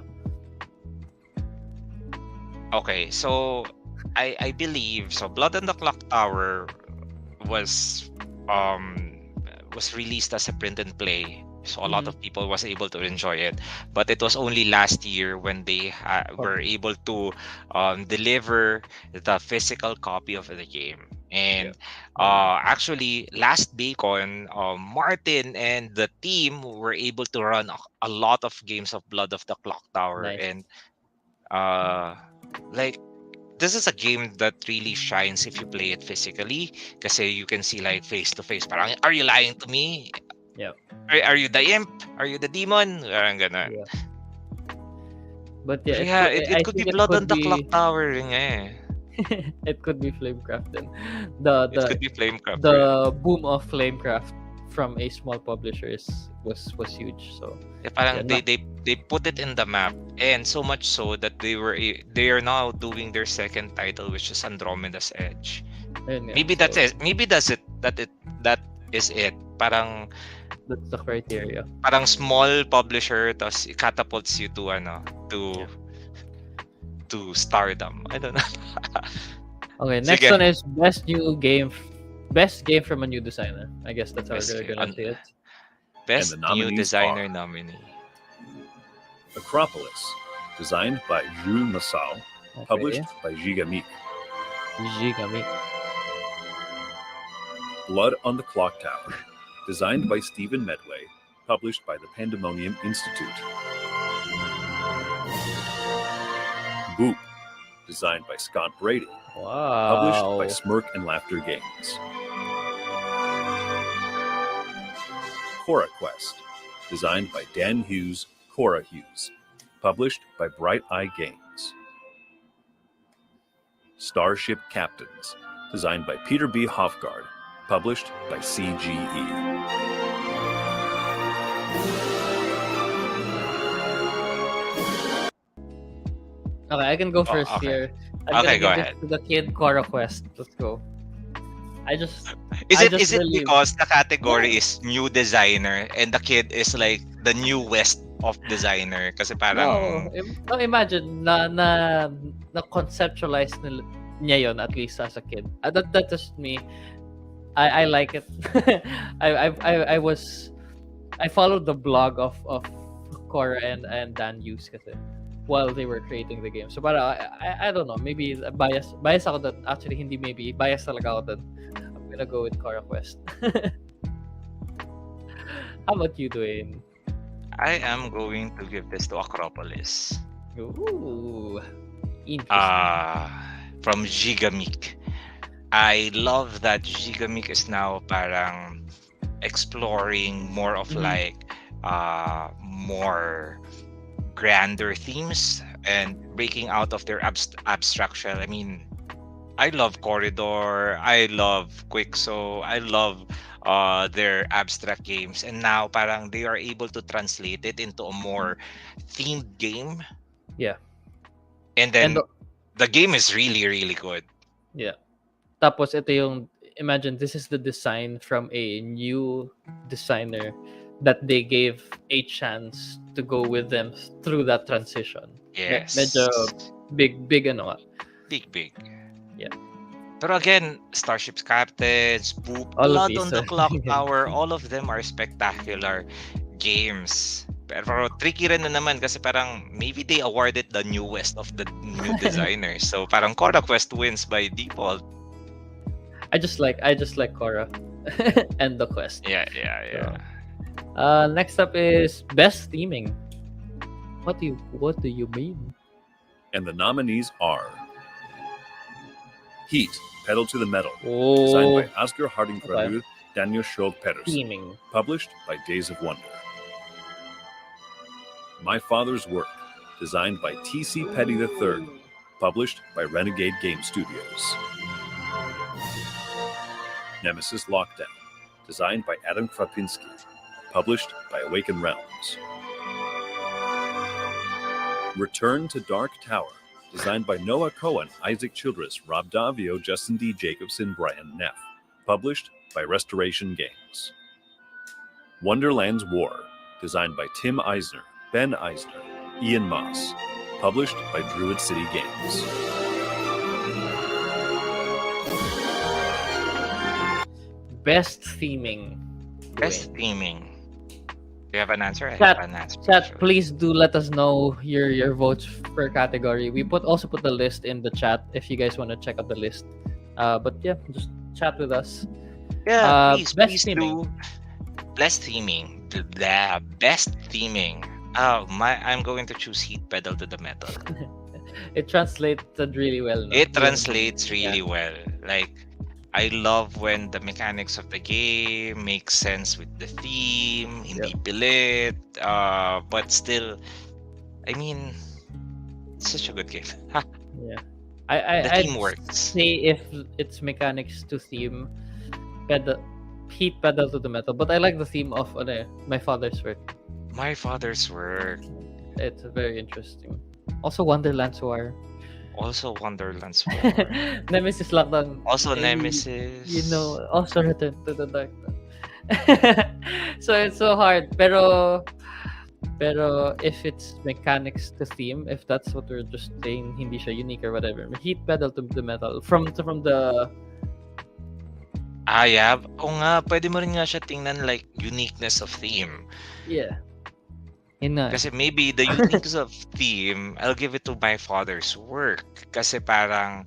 Okay, so I believe so. Blood on the Clock Tower was released as a print and play, so a lot of people was able to enjoy it. But it was only last year when they were able to deliver the physical copy of the game. And actually, last Bacon, Martin and the team were able to run a lot of games of Blood of the Clock Tower. Nice. And like, this is a game that really shines if you play it physically, kasi you can see like face to face. Parang, are you lying to me? Yeah. Are you the imp? Are you the demon? Parang ganun. Yeah. But But yeah, yeah, I it could be think it Blood on could the Clock be Tower rin nga eh. it could be Flamecraft then. The It the could be Flamecraft rin. the boom of Flamecraft from a small publisher was huge. So Yeah, parang yeah, they put it in the map, and so much so that they are now doing their second title, which is Andromeda's Edge. ayun nga. Maybe So, that's it. Maybe that is it. Parang that's the criteria. small publisher, tapos catapults you to to stardom. I don't know. Okay, next Sige. one is best game from a new designer. I guess that's how Best we're game. gonna say it. Best the new nominees designer are- nominee. Acropolis, designed by Jules Massal, published by Gigamic. Gigami. Blood on the Clock Tower, designed by Stephen Medway, published by the Pandemonium Institute. Boop, designed by Scott Brady, published by Wow. Smirk and Laughter Games. Cora Quest, designed by Dan Hughes, Cora Hughes, published by Bright Eye Games. Starship Captains, designed by Peter B. Hofgaard, published by CGE. Okay, I can go Oh, first okay. here. I'm Okay, gonna go give ahead. this to the kid Cora Quest. Let's go. Is I it just really- because the category is new designer and the kid is like the new west of designer? Kasi parang No, imagine na conceptualize niya yon at least as a kid. That just me. I like it. I followed the blog of Cora and Dan Hughes kasi while they were creating the game. So para I don't know, maybe bias ako doon. Actually hindi maybe, bias talaga ako doon. I'm gonna go with Cora Quest. How about you, Dwayne? I am going to give this to Acropolis. Ooh. Interesting. From Gigamic. I love that Gigamic is now parang exploring more of like more grander themes and breaking out of their abstraction. I mean, I love Corridor, I love Quixo, I love their abstract games, and now parang they are able to translate it into a more themed game. Yeah. And then And the game is really, really good. yeah. Tapos ito yung, imagine this is the design from a new designer that they gave a chance to go with them through that transition. Yes. Medyo big ano nga. Big. Yeah. Pero again, Starship's Captains, Boop, All of Blood these on the are- Clock Tower, all of them are spectacular games. Pero tricky rin na naman kasi parang maybe they awarded the newest of the new designers. So parang Cora Quest wins by default. I just like Cora and the quest. Yeah. Next up is best theming. What do you mean? And the nominees are Heat, Pedal to the Metal, designed by Asger Harding Kralud, Daniel Scholl Pedersen, theming. published by Days of Wonder. My Father's Work, designed by T.C. Petty III, published by Renegade Game Studios. Nemesis Lockdown, designed by Adam Krapinski, published by Awaken Realms. Return to Dark Tower, designed by Noah Cohen, Isaac Childress, Rob Davio, Justin D. Jacobson, Brian Neff, published by Restoration Games. Wonderland's War, designed by Tim Eisner, Ben Eisner, Ian Moss, published by Druid City Games. Best theming. Best theming. you have an answer? I Chat, have an answer. chat, Actually. please do let us know your votes per category. We also put the list in the chat if you guys want to check out the list. But yeah, just chat with us. Yeah, please, Best please theming. do. Best theming. The best theming. Oh my! I'm going to choose heat pedal to the metal. It translated really well, no? It Yung- translates yeah. really well. Like, I love when the mechanics of the game make sense with the theme, hindi pilit, but still, I mean, it's such a good game. Yeah. The I'd theme works. say if it's mechanics to theme, pedal, heat pedal to the metal. But I like the theme of my father's work. My father's work. It's very interesting. Also, Wonderland's War. Also Wonderland's War. Nemesis lang ng, Also eh, Nemesis. You know, also Return to the Dark. So it's so hard. Pero if it's mechanics to theme, if that's what we're just saying, hindi siya unique or whatever. Heat pedal to the metal from the Yeah. O nga, pwede mo rin nga siya tingnan like uniqueness of theme. yeah. Yun nga. Kasi maybe the uniqueness of theme, I'll give it to my father's work. Kasi parang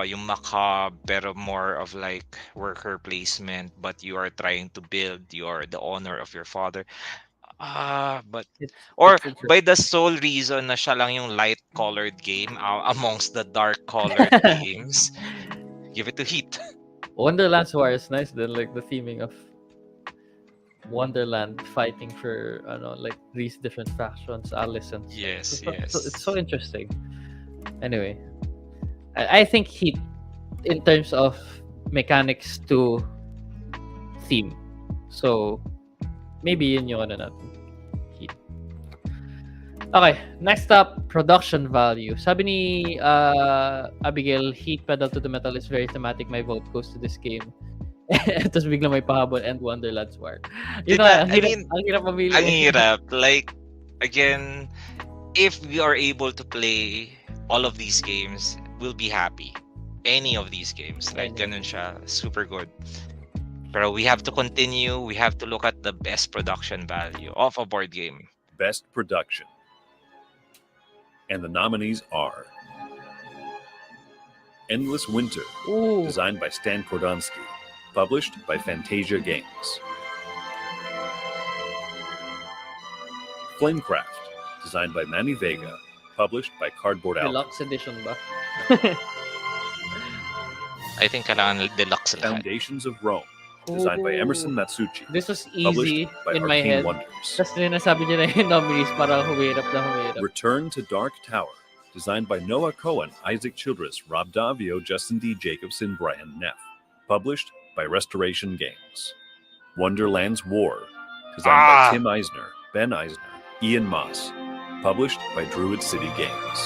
yung macabre pero more of like worker placement, but you are trying to build the honor of your father. But or It's by the sole reason na siya lang yung light colored game amongst the dark colored games, give it to Heat. Wonderland's War is nice then, like the theming of Wonderland fighting for like these different factions, Alice and stuff. Yes, It's so interesting. Anyway, I think Heat in terms of mechanics to theme. So maybe yun yung natin. Heat. Okay, next up, production value. Sabi ni Abigail, Heat pedal to the metal is very thematic. My vote goes to this game. Tapos biglang may pahabol and Wonderland's War. Yun na, ang hirap mamili. Ang hirap. Like, again, if we are able to play all of these games, we'll be happy. Any of these games. Like, ganun siya. Super good. Pero we have to continue. We have to look at the best production value of a board game. Best production. And the nominees are Endless Winter, designed by Stan Kordonsky, published by Fantasia Games. Flamecraft, designed by Manny Vega, published by Cardboard Album. Deluxe edition ba? I think kailangan deluxe lahat. Foundations of Rome, designed by Emerson Matsuchi. This was easy by in my Arcane head. Wonders. Tapos sinasabi niya na yung nominees para humirap na humirap. Return to Dark Tower, designed by Noah Cohen, Isaac Childress, Rob Davio, Justin D. Jacobson, Brian Neff. Published by Restoration Games. Wonderland's War, designed by Tim Eisner, Ben Eisner, Ian Moss. Published by Druid City Games.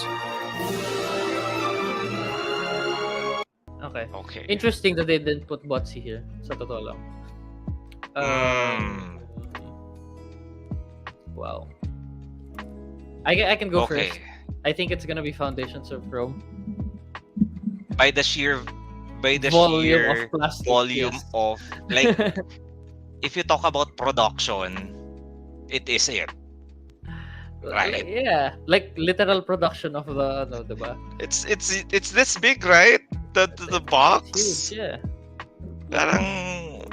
Okay. Interesting that they didn't put Botsy here. Sa totoo lang. Wow. I can go first. I think it's gonna be Foundations of Rome. By the sheer Volume of plastic, volume yes. of like if you talk about production, it is it. Right. Yeah, like literal production of the diba? It's this big, right? The box. It's huge, yeah. Parang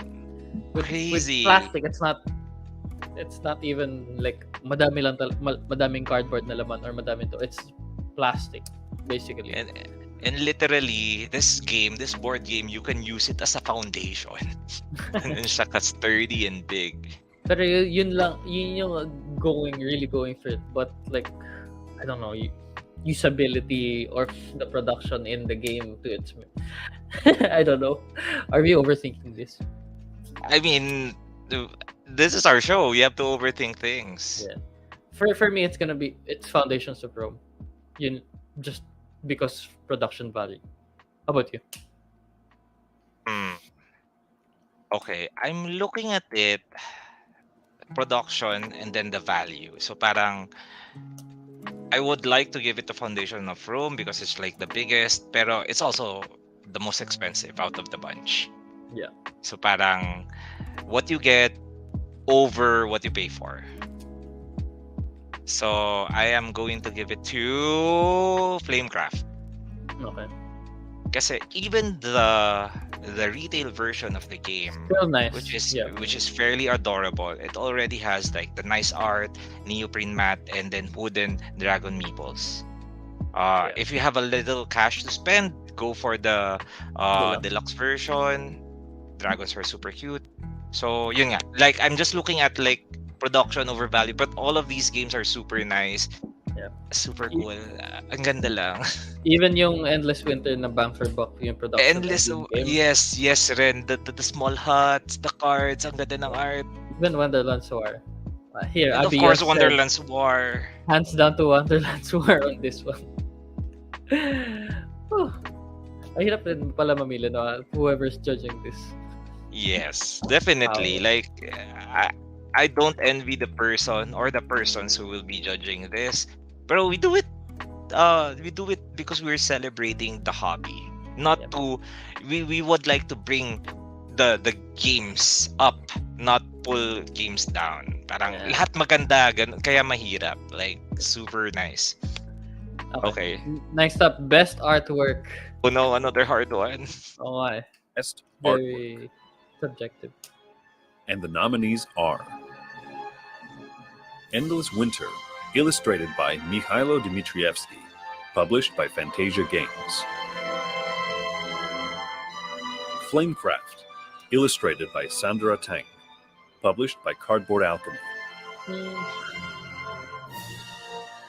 crazy. With plastic, it's not even like madaming cardboard na laman or madaming to. It's plastic basically. And literally, this board game, you can use it as a foundation. And it's like sturdy and big. Pero yun yung really going for it. But like, I don't know, usability or the production in the game to its I don't know. Are we overthinking this? I mean, this is our show. You have to overthink things. Yeah. For me, it's Foundations of Rome. Just because production value. How about you? Okay, I'm looking at it, production and then the value. So parang I would like to give it the Foundation of Rome because it's like the biggest, pero it's also the most expensive out of the bunch. Yeah. So parang what you get over what you pay for. So I am going to give it to Flamecraft. Okay. Kasi even the retail version of the game, Still nice. which is fairly adorable, it already has like the nice art, neoprene mat, and then wooden dragon meeples. If you have a little cash to spend, go for the deluxe version. Dragons are super cute. So yun nga, like I'm just looking at like production over value, but all of these games are super nice. Yeah. Super cool. Ang ganda lang. Even yung Endless Winter na Bang for Buck, yung production Endless. engine game. Yes, Ren. The small huts, the cards, ang ganda ng art. Even Wonderland's War. Here, And of Abby course, said, Wonderland's War. hands down to Wonderland's War on this one. Ang hirap rin pala mamili, no? Whoever's judging this. Yes, definitely. Like, I don't envy the person or the persons who will be judging this. But we do it. We do it because we're celebrating the hobby. Not to. We would like to bring the games up, not pull games down. Parang lahat maganda, kaya mahirap. Like super nice. Okay. Next up, best artwork. Oh no, another hard one. Oh my. Best artwork. Very subjective. And the nominees are Endless Winter, illustrated by Mikhailo Dmitrievsky, published by Fantasia Games. Flamecraft, illustrated by Sandra Tang, published by Cardboard Alchemy.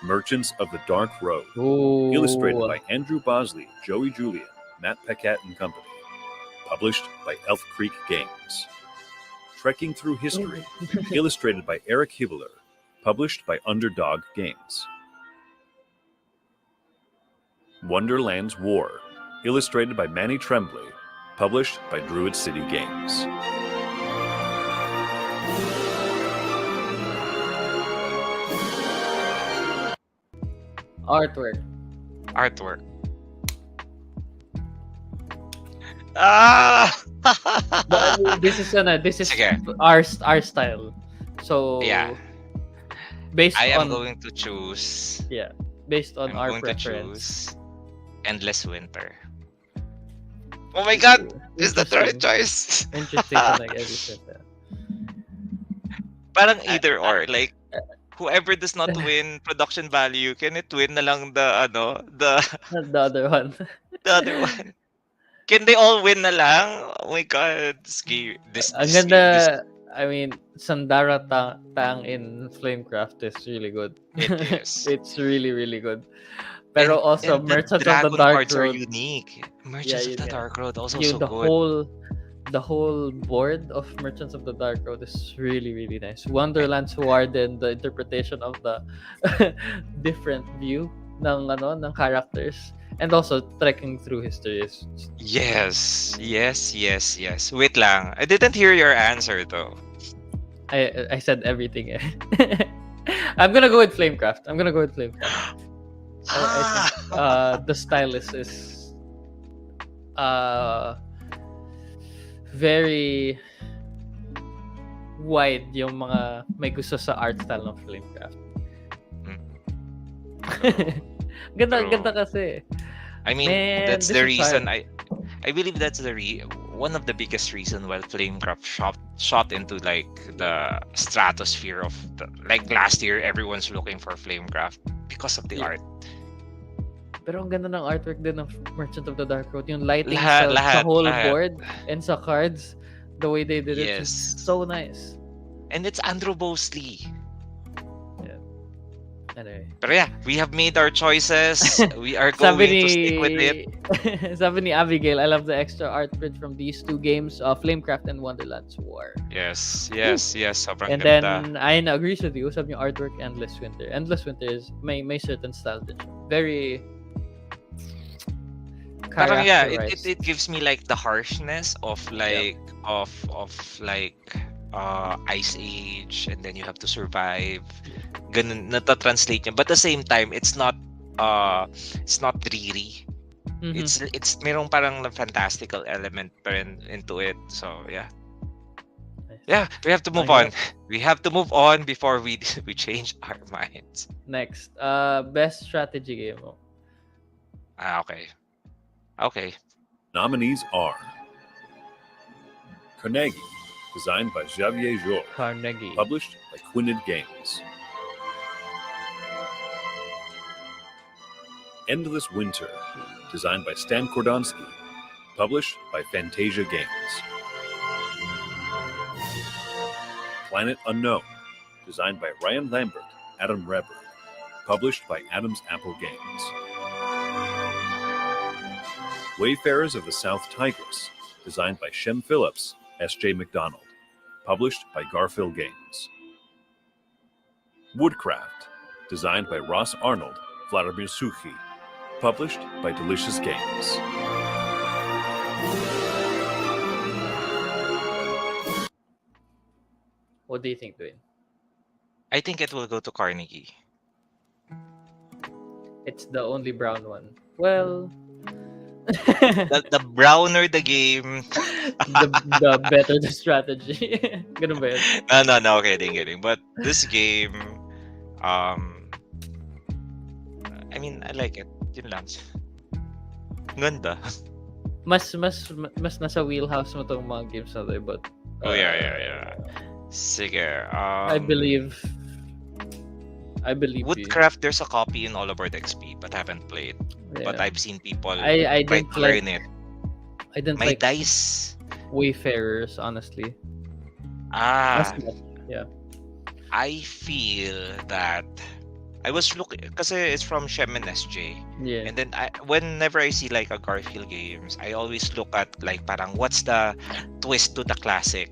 Merchants of the Dark Road, Ooh. illustrated by Andrew Bosley, Joey Julian, Matt Pecat and Company, published by Elf Creek Games. Trekking Through History, illustrated by Eric Hibbler, published by Underdog Games. Wonderland's War, illustrated by Manny Tremblay, published by Druid City Games. Artwork. But this is Sige. our style. So Yeah. based I am on going to choose. based on I'm our going to preference. choose Endless Winter. Oh my God! Is that the right Interesting. choice? Interesting to like everything. Parang either or. Like, whoever does not win production value, can it win na lang the The other one. the other one? Can they all win na lang? Oh my God! Ang ganda. I mean, Sandara Tang in Flamecraft is really good. It is. It's really, really good. Pero also, and the Merchants of dragon the Dark cards are Road. unique. Merchants of the Dark Road also Yung so good. the whole board of Merchants of the Dark Road is really, really nice. Wonderland's Warden, the interpretation of the different view ng characters, and also trekking through history is Yes. Wait lang. I didn't hear your answer though. I said everything. I'm gonna go with Flamecraft. I think the stylist is very wide yung mga may gusto sa art style ng Flamecraft. Ganda kasi. I mean, Man, that's this the is reason hard. I believe that's one of the biggest reason why Flamecraft shot into like the stratosphere of like last year everyone's looking for Flamecraft because of the art. Pero ang ganda ng artwork din ng Merchant of the Dark Road. Yung lighting Lahat. sa whole board and sa cards, the way they did it is Yes. so nice. And it's Andrew Bosley. Anyway. Pero yeah, we have made our choices. We are going to stick with it. Sabi ni Abigail, I love the extra art print from these two games, Flamecraft and Wonderland's War. Yes. Sobrang And ganda. then, Ayan agrees with you. Sabi niyo, artwork, Endless Winter. Endless Winter is may certain style din. Very Parang yeah, characterized. it gives me like the harshness of like of like Ice Age, and then you have to survive. Ganun nata-translate niya. But at the same time, it's not dreary. Mhm. It's merong parang fantastical element pa rin into it. So yeah. Yeah, we have to move Ang on. We have to move on before we we change our minds. Next, best strategy game. Oh. Okay. Okay. Nominees are Carnegie, designed by Xavier Georges, Carnegie. published by Quinid Games. Endless Winter, designed by Stan Kordonsky, published by Fantasia Games. Planet Unknown, designed by Ryan Lambert, Adam Reber, published by Adam's Apple Games. Wayfarers of the South Tigris, designed by Shem Phillips, S.J. McDonald, published by Garfield Games. Woodcraft, designed by Ross Arnold, Vladimir Suchy, published by Delicious Games. What do you think, Dwayne? I think it will go to Carnegie. It's the only brown one. Well, The browner the game. the better the strategy. Ganun ba yun? No, kidding. But this game, I mean, I like it. Yun lang. Ganda. Mas nasa wheelhouse mo tong mga games na to, but Oh yeah. Sige. I believe you. Woodcraft, there's a copy in All Aboard XP, but haven't played. But Yeah. I've seen people I try didn't to learn it. I didn't My like dice. Wayfarers, honestly. Ah, Mas- yeah. I feel that I was looking because it's from Shem and SJ. Yeah. And then whenever I see like a Garfield games, I always look at like parang what's the twist to the classic.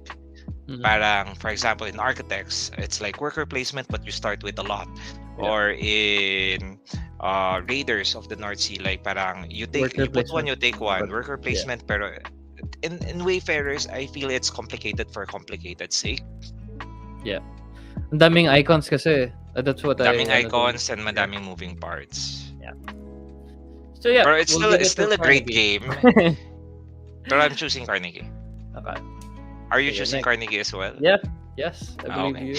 Mhm. Parang for example in Architects, it's like worker placement, but you start with a lot. Yeah. Or in Raiders of the North Sea, like parang you Worker put one, placement, you take one. but- Worker placement, pero in Wayfarers, I feel it's complicated for complicated sake. Ang daming icons kasi. That's what Daming I icons and madaming moving parts. So yeah, Pero it's we'll give it still to a great Carnegie. game. Pero I'm choosing Carnegie. Okay. Are you Okay, choosing next. Carnegie as well? Yeah. Yes, I Ah, believe okay. you.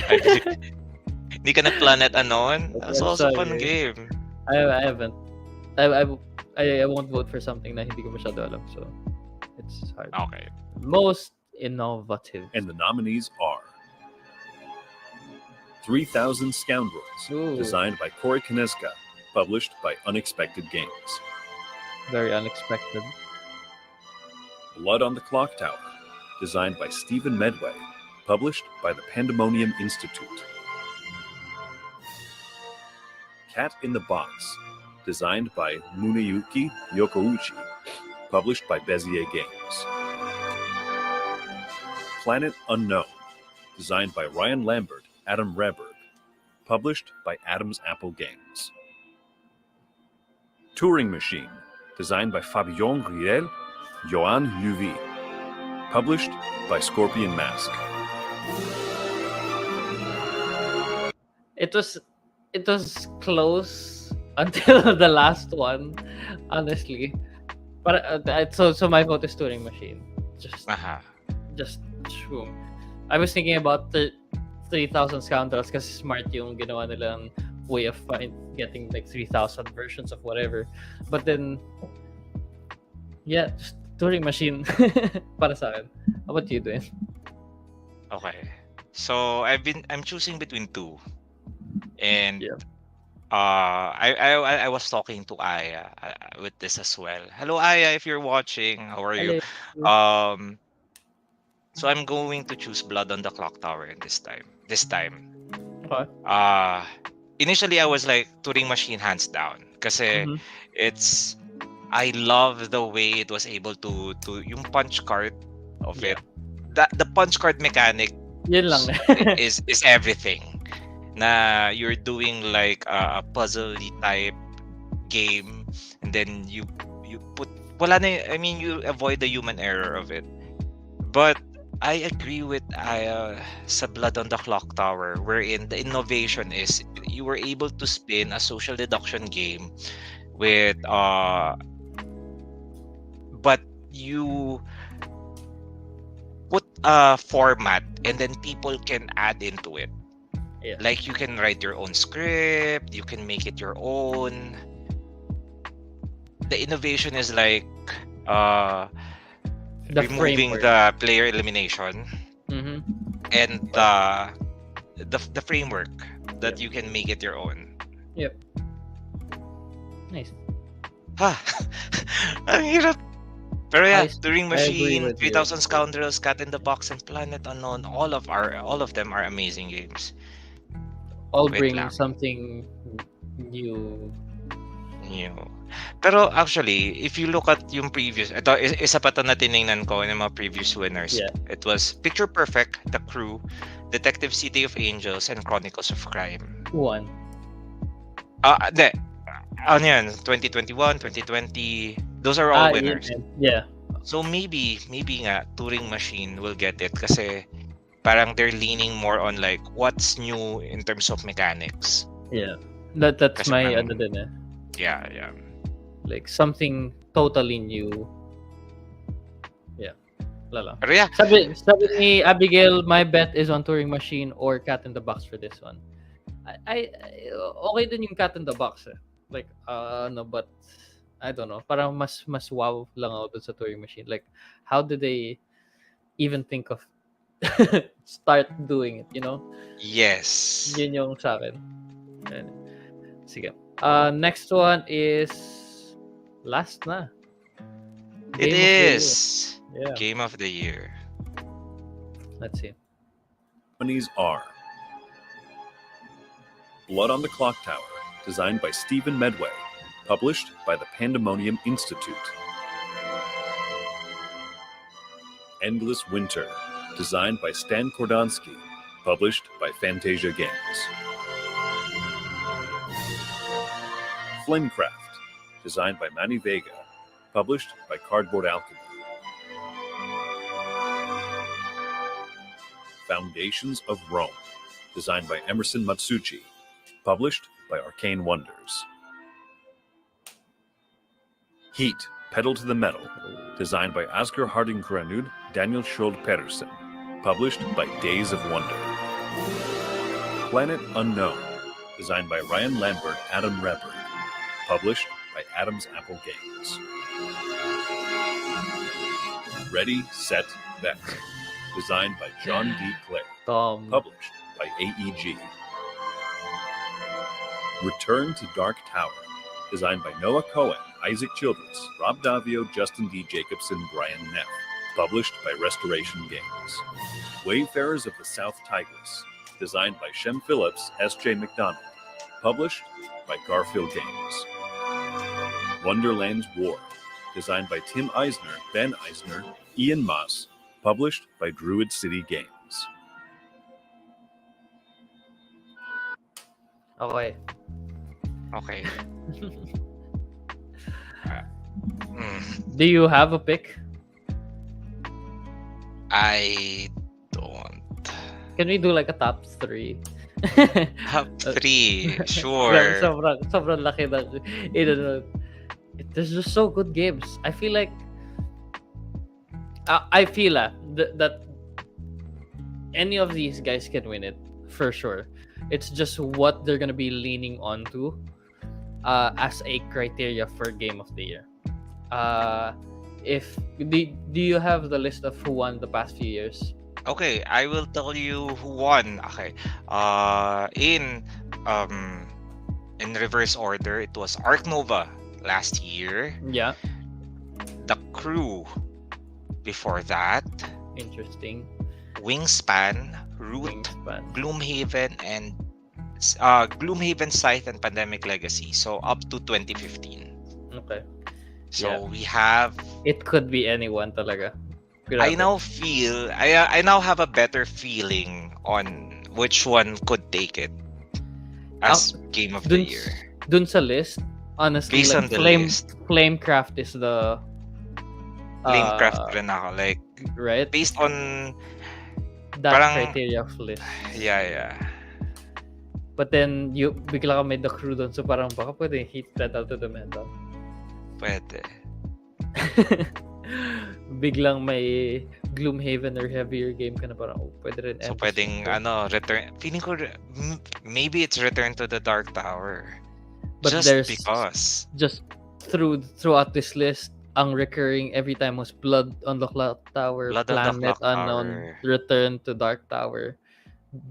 I believe- Hindi ka na Planet Unknown? That's I'm also a fun sorry. game. I haven't. I won't vote for something na hindi ko masyado alam, so it's hard. Okay. Most innovative. And the nominees are 3,000 Scoundrels, Ooh, designed by Corey Kineska, published by Unexpected Games. very unexpected. Blood on the Clock Tower, designed by Stephen Medway, published by the Pandemonium Institute. Cat in the Box, designed by Muneyuki Yokouchi, published by Bezier Games. Planet Unknown, designed by Ryan Lambert, Adam Reberg, published by Adam's Apple Games. Turing Machine, designed by Fabien Riel, Johan Luvy, published by Scorpion Mask. It was close until the last one, honestly. But so my vote is Turing Machine. Aha. Just true. I was thinking about the 3,000 Scoundrels kasi smart yung ginawa nilang way of getting like 3,000 versions of whatever. But then, yeah, just Turing Machine para sa akin. How about you, Dwayne? Okay. So I'm choosing between two. And Yeah. I was talking to Aya with this as well. Hello Aya, if you're watching, how are you? So I'm going to choose Blood on the Clock Tower in this time. Okay. Initially I was like Turing Machine hands down kasi Mhm. I love the way it was able to yung punch card of Yeah. it. The punch card mechanic Yun lang. is everything. Na you're doing like a puzzle type game and then you put wala na I mean you avoid the human error of it. But I agree with sa Blood on the Clock Tower wherein the innovation is you were able to spin a social deduction game with but you put format, and then people can add into it. Yeah. Like you can write your own script, you can make it your own. The innovation is like The removing framework. the player elimination Mm-hmm. and the framework that you can make it your own. Yep. Nice. Ha! Ang hirap. Pero yeah, I Turing I agree Machine, with you. 3000 Scoundrels, Cat in the Box, and Planet Unknown, all of them are amazing games. All Wait bring lang. something new. New. Pero actually, if you look at yung previous, ito, isa pa to na tinignan ko ng mga previous winners. Yeah. It was Picture Perfect, The Crew, Detective City of Angels, and Chronicles of Crime. One. Hindi. Ano yan? 2021, 2020. Those are all winners. Yeah. So maybe nga, Turing Machine will get it kasi parang they're leaning more on like what's new in terms of mechanics. Yeah. That's Kasi my parang- ano din eh. Yeah. Like something totally new. Yeah. Lala. Pero yeah, Sabi ni Abigail, my bet is on Turing Machine or Cat in the Box for this one. I okay din yung Cat in the Box eh. Like no, but I don't know. Parang mas wow lang ako dun sa Turing Machine. Like how did they even think of start doing it, you know? yes. Yun yung sa akin. Ayan. Sige. Next one is last na. It Game of the Year. is Yeah. Game of the Year. Let's see. Nominees are Blood on the Clock Tower, designed by Stephen Medway, published by the Pandemonium Institute. Endless Winter, designed by Stan Kordonsky, published by Fantasia Games. Flamecraft, designed by Manny Vega, published by Cardboard Alchemy. Foundations of Rome, designed by Emerson Matsuchi, published by Arcane Wonders. Heat, Pedal to the Metal, designed by Asger Harding Granud, Daniel Skjold Pedersen, published by Days of Wonder. Planet Unknown, designed by Ryan Lambert, Adam Repper, published by Adam's Apple Games. Ready, Set, Bet, designed by John D. Clare, Tom. published by AEG. Return to Dark Tower, designed by Noah Cohen, Isaac Childress, Rob Davio, Justin D. Jacobson, Brian Neff, published by Restoration Games. Wayfarers of the South Tigris, designed by Shem Phillips, S.J. McDonald, published by Garfield Games. Wonderland's War, designed by Tim Eisner, Ben Eisner, Ian Moss, published by Druid City Games. Okay. Okay. Do you have a pick? I don't. Can we do like a top 3? Top 3, sure. Sobrang laki ng there's just so good games. I feel like that any of these guys can win it for sure. It's just what they're gonna be leaning onto as a criteria for Game of the Year. If do you have the list of who won the past few years? Okay, I will tell you who won. Okay. In reverse order, it was Arc Nova last year. Yeah, The Crew before that. interesting. Wingspan, Root, Wingspan. Gloomhaven, and Gloomhaven, Scythe, and Pandemic Legacy. So up to 2015. Okay, So Yeah. we have. it could be anyone talaga. I Grabe. now feel. I now have a better feeling on which one could take it as Game of the Dun, Year. dun sa list, honestly, Based like on the list. Flamecraft is the Flamecraft rin ako. Like, right? based on. That parang- criteria of list. Yeah. But then, bigla ka may The Crew dun, so parang baka pwede Heat Pedal to the Metal. Pwede. Biglang may Gloomhaven or heavier game ka na, parang pwede rin So Endless pwedeng Winter. return. Feeling ko maybe it's Return to the Dark Tower. But Just there's because. just throughout this list, ang recurring every time was Blood on the Clock Tower, Blood on the Planet Clock Unknown, Tower. Return to Dark Tower,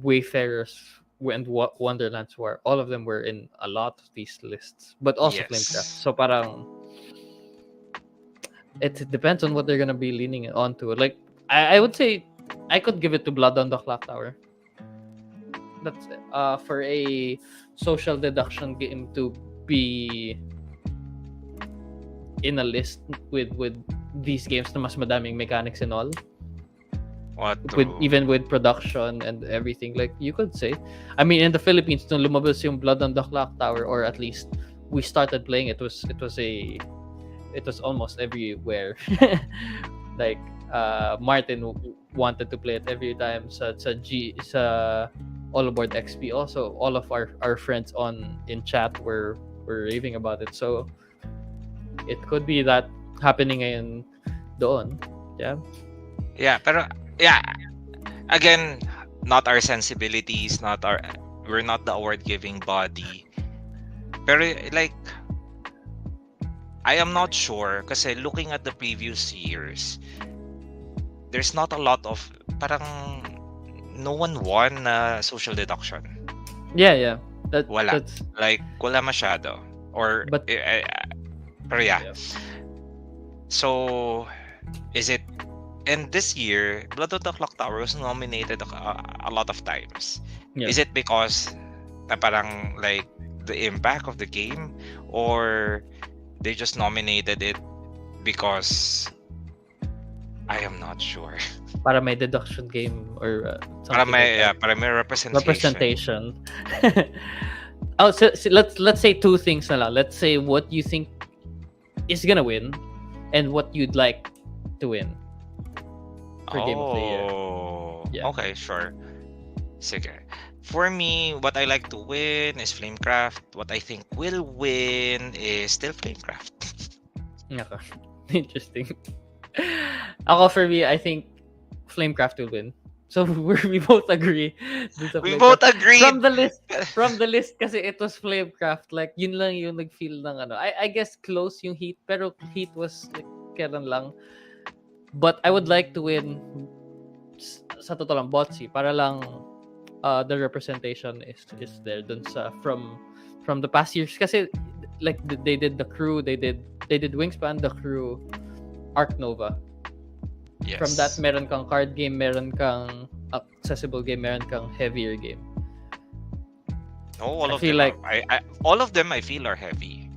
Wayfarers, and Wonderlands War. All of them were in a lot of these lists, but also Flamecraft. Yes. So parang it depends on what they're gonna be leaning onto. Like I would say, I could give it to Blood on the Clock Tower. That's for a social deduction game to be in a list with these games na mas madaming mechanics and all, What with to? even with production and everything, like you could say. I mean, in the Philippines, nung lumabas yung Blood on the Clock Tower, or at least we started playing it, it was almost everywhere. Like Martin wanted to play it every time sa All Aboard XP. Also, all of our friends in chat were raving about it. So it could be that happening ngayon doon. Yeah. Yeah, pero yeah, again, not our sensibilities, not our we're not the award giving body. Pero like I am not sure kasi looking at the previous years, there's not a lot of parang no one won social deduction. Yeah. Wala. That's Like wala masyado. Or But- pero yeah. yeah. So is it and this year Blood on the Clock Tower was nominated a lot of times. Yeah. Is it because na parang like the impact of the game, or they just nominated it because I am not sure. Para may deduction game or Para something may like that. para may representation. Oh, so let's say two things na lang. Let's say what you think is gonna win, and what you'd like to win for Game of the Year. Oh, Yeah. okay, sure. Sige. For me, what I like to win is Flamecraft. What I think will win is still Flamecraft. Naka. Interesting. Ako, for me, I think Flamecraft will win. So we both agree. dun sa We Flamecraft. both agreed. From the list kasi it was Flamecraft. Like, yun lang yung nag-feel ng ano. I guess close yung Heat, pero Heat was like, kailan lang. But I would like to win sa totoo lang, Botsy, para lang the representation is there dun sa from the past years. Kasi like they did the Crew, they did Wingspan, the Crew, Arc Nova. Yes. From that, meron kang card game, meron kang accessible game, meron kang heavier game. No, all I of feel them. like- All of them I feel are heavy.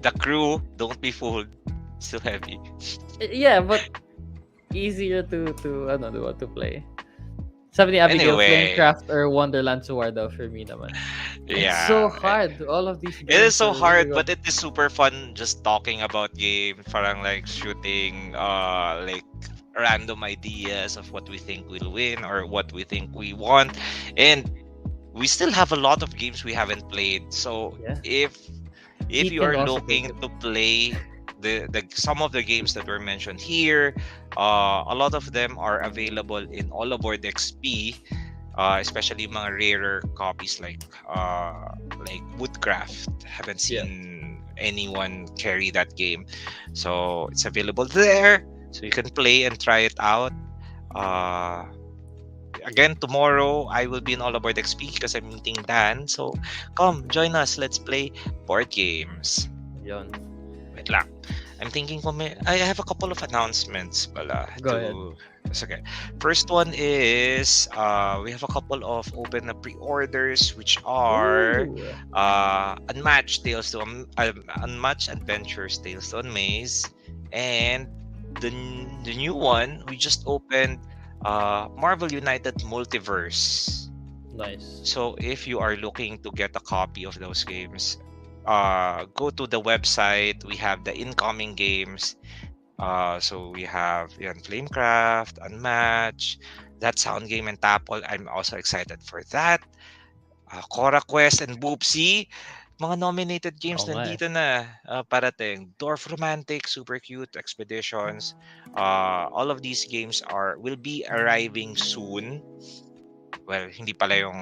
The Crew, don't be fooled, still heavy. Yeah, but easier to play. Sabi ni Abigail, Anyway. Flamecraft or Wonderlands War daw for me naman. Yeah. It's so hard. All of these games It is so are hard, really but it is super fun just talking about games, parang like shooting like random ideas of what we think will win or what we think we want. And we still have a lot of games we haven't played. So Yeah. if He you can are also looking take it. to play the some of the games that were mentioned here, a lot of them are available in All Aboard XP. Especially mga rarer copies like Woodcraft. Haven't seen anyone carry that game, so it's available there. So you can play and try it out. Again, tomorrow I will be in All Aboard XP because I'm meeting Dan. So come join us. Let's play board games. Yun. Wait lang. I'm thinking I have a couple of announcements pala. Go ahead. It's okay. First one is we have a couple of open pre-orders which are Ooh. Unmatched Unmatched Adventures Tales to Unmaze, and the new one we just opened, Marvel United Multiverse. Nice. So if you are looking to get a copy of those games, go to the website. We have the incoming games. So we have Flamecraft, Unmatched, that sound game, and Tapol. I'm also excited for that. Cora Quest and Boopsy. mga nominated games Oo nga eh. nandito na, parating. Dwarf Romantic, super cute. Expeditions. All of these games will be arriving soon. Well, hindi pala yung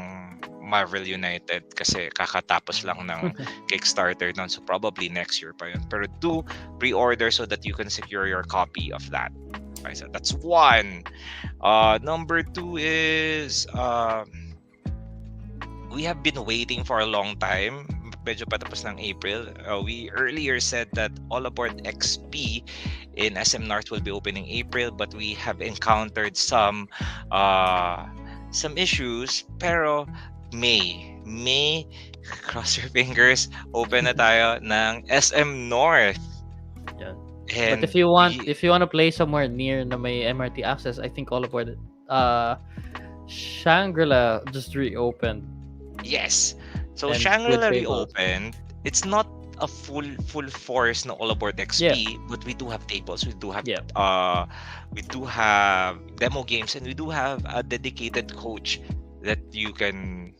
Marvel United kasi kakatapos lang ng Kickstarter nun. So probably next year pa yun. Pero do pre-order so that you can secure your copy of that. Okay, so that's one. Number two is we have been waiting for a long time. Medyo patapos ng April. We earlier said that All Aboard XP in SM North will be opening April, but we have encountered some issues. Pero May, cross your fingers, open na tayo ng SM North. Yeah. And But if you want to play somewhere near na may MRT access, I think all aboard Shangri-La just reopened. yes. So And Shangri-La with tables. reopened. It's not a full force na All Aboard XP, but we do have tables. We do have demo games, and we do have a dedicated coach that you can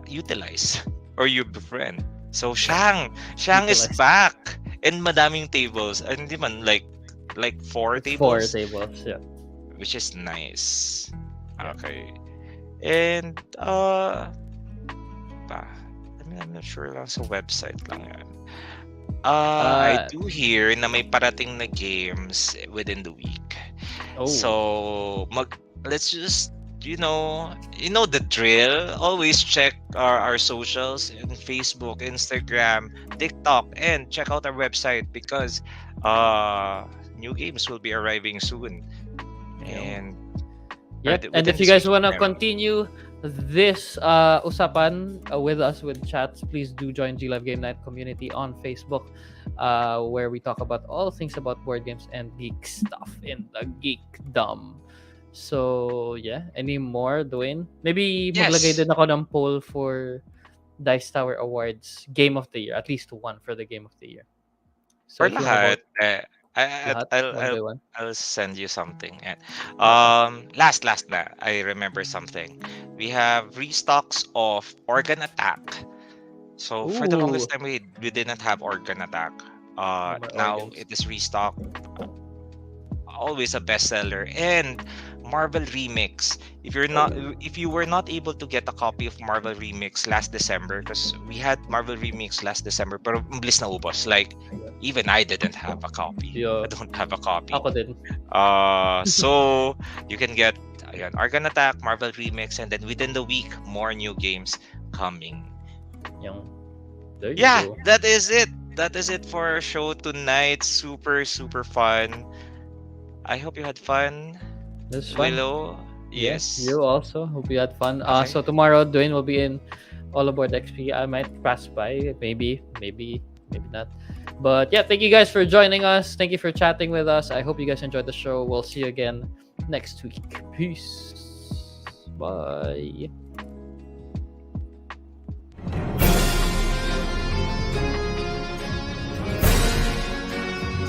utilize or you befriend. So Shang is Utilize. back, and madaming tables. Hindi man like 4 4 tables, tables, yeah. which is nice. Yeah. Okay. And I'm not sure lang sa website lang yan. I do hear na may parating na games within the week. Oh. So let's just you know the drill. Always check our socials in Facebook, Instagram, TikTok, and check out our website because new games will be arriving soon. And and if you guys want to continue this usapan with us with chats, please do join Glive Game Night community on Facebook, where we talk about all things about board games and geek stuff in the geekdom. So yeah, any more, Dwayne? Maybe maglagay din ako ng poll for Dice Tower Awards Game of the Year, at least one for the Game of the Year. So for lahat, I'll send you something. Last na, I remember something. We have restocks of Organ Attack. So for the longest time we didn't have Organ Attack. Now it is restocked. Always a bestseller. And Marvel Remix. If you were not able to get a copy of Marvel Remix last December, because we had Marvel Remix last December, pero mabilis na ubos. Like even I didn't have a copy. Yeah. I don't have a copy. Ako din. So you can get Organ Attack, Marvel Remix, and then within the week more new games coming. There you go. That is it. That is it for our show tonight. Super fun. I hope you had fun. This fun. Willow, yes. You also. Hope you had fun. Okay. So tomorrow, Dwayne will be in All Aboard XP. I might pass by. Maybe not. But yeah, thank you guys for joining us. Thank you for chatting with us. I hope you guys enjoyed the show. We'll see you again next week. Peace. Bye.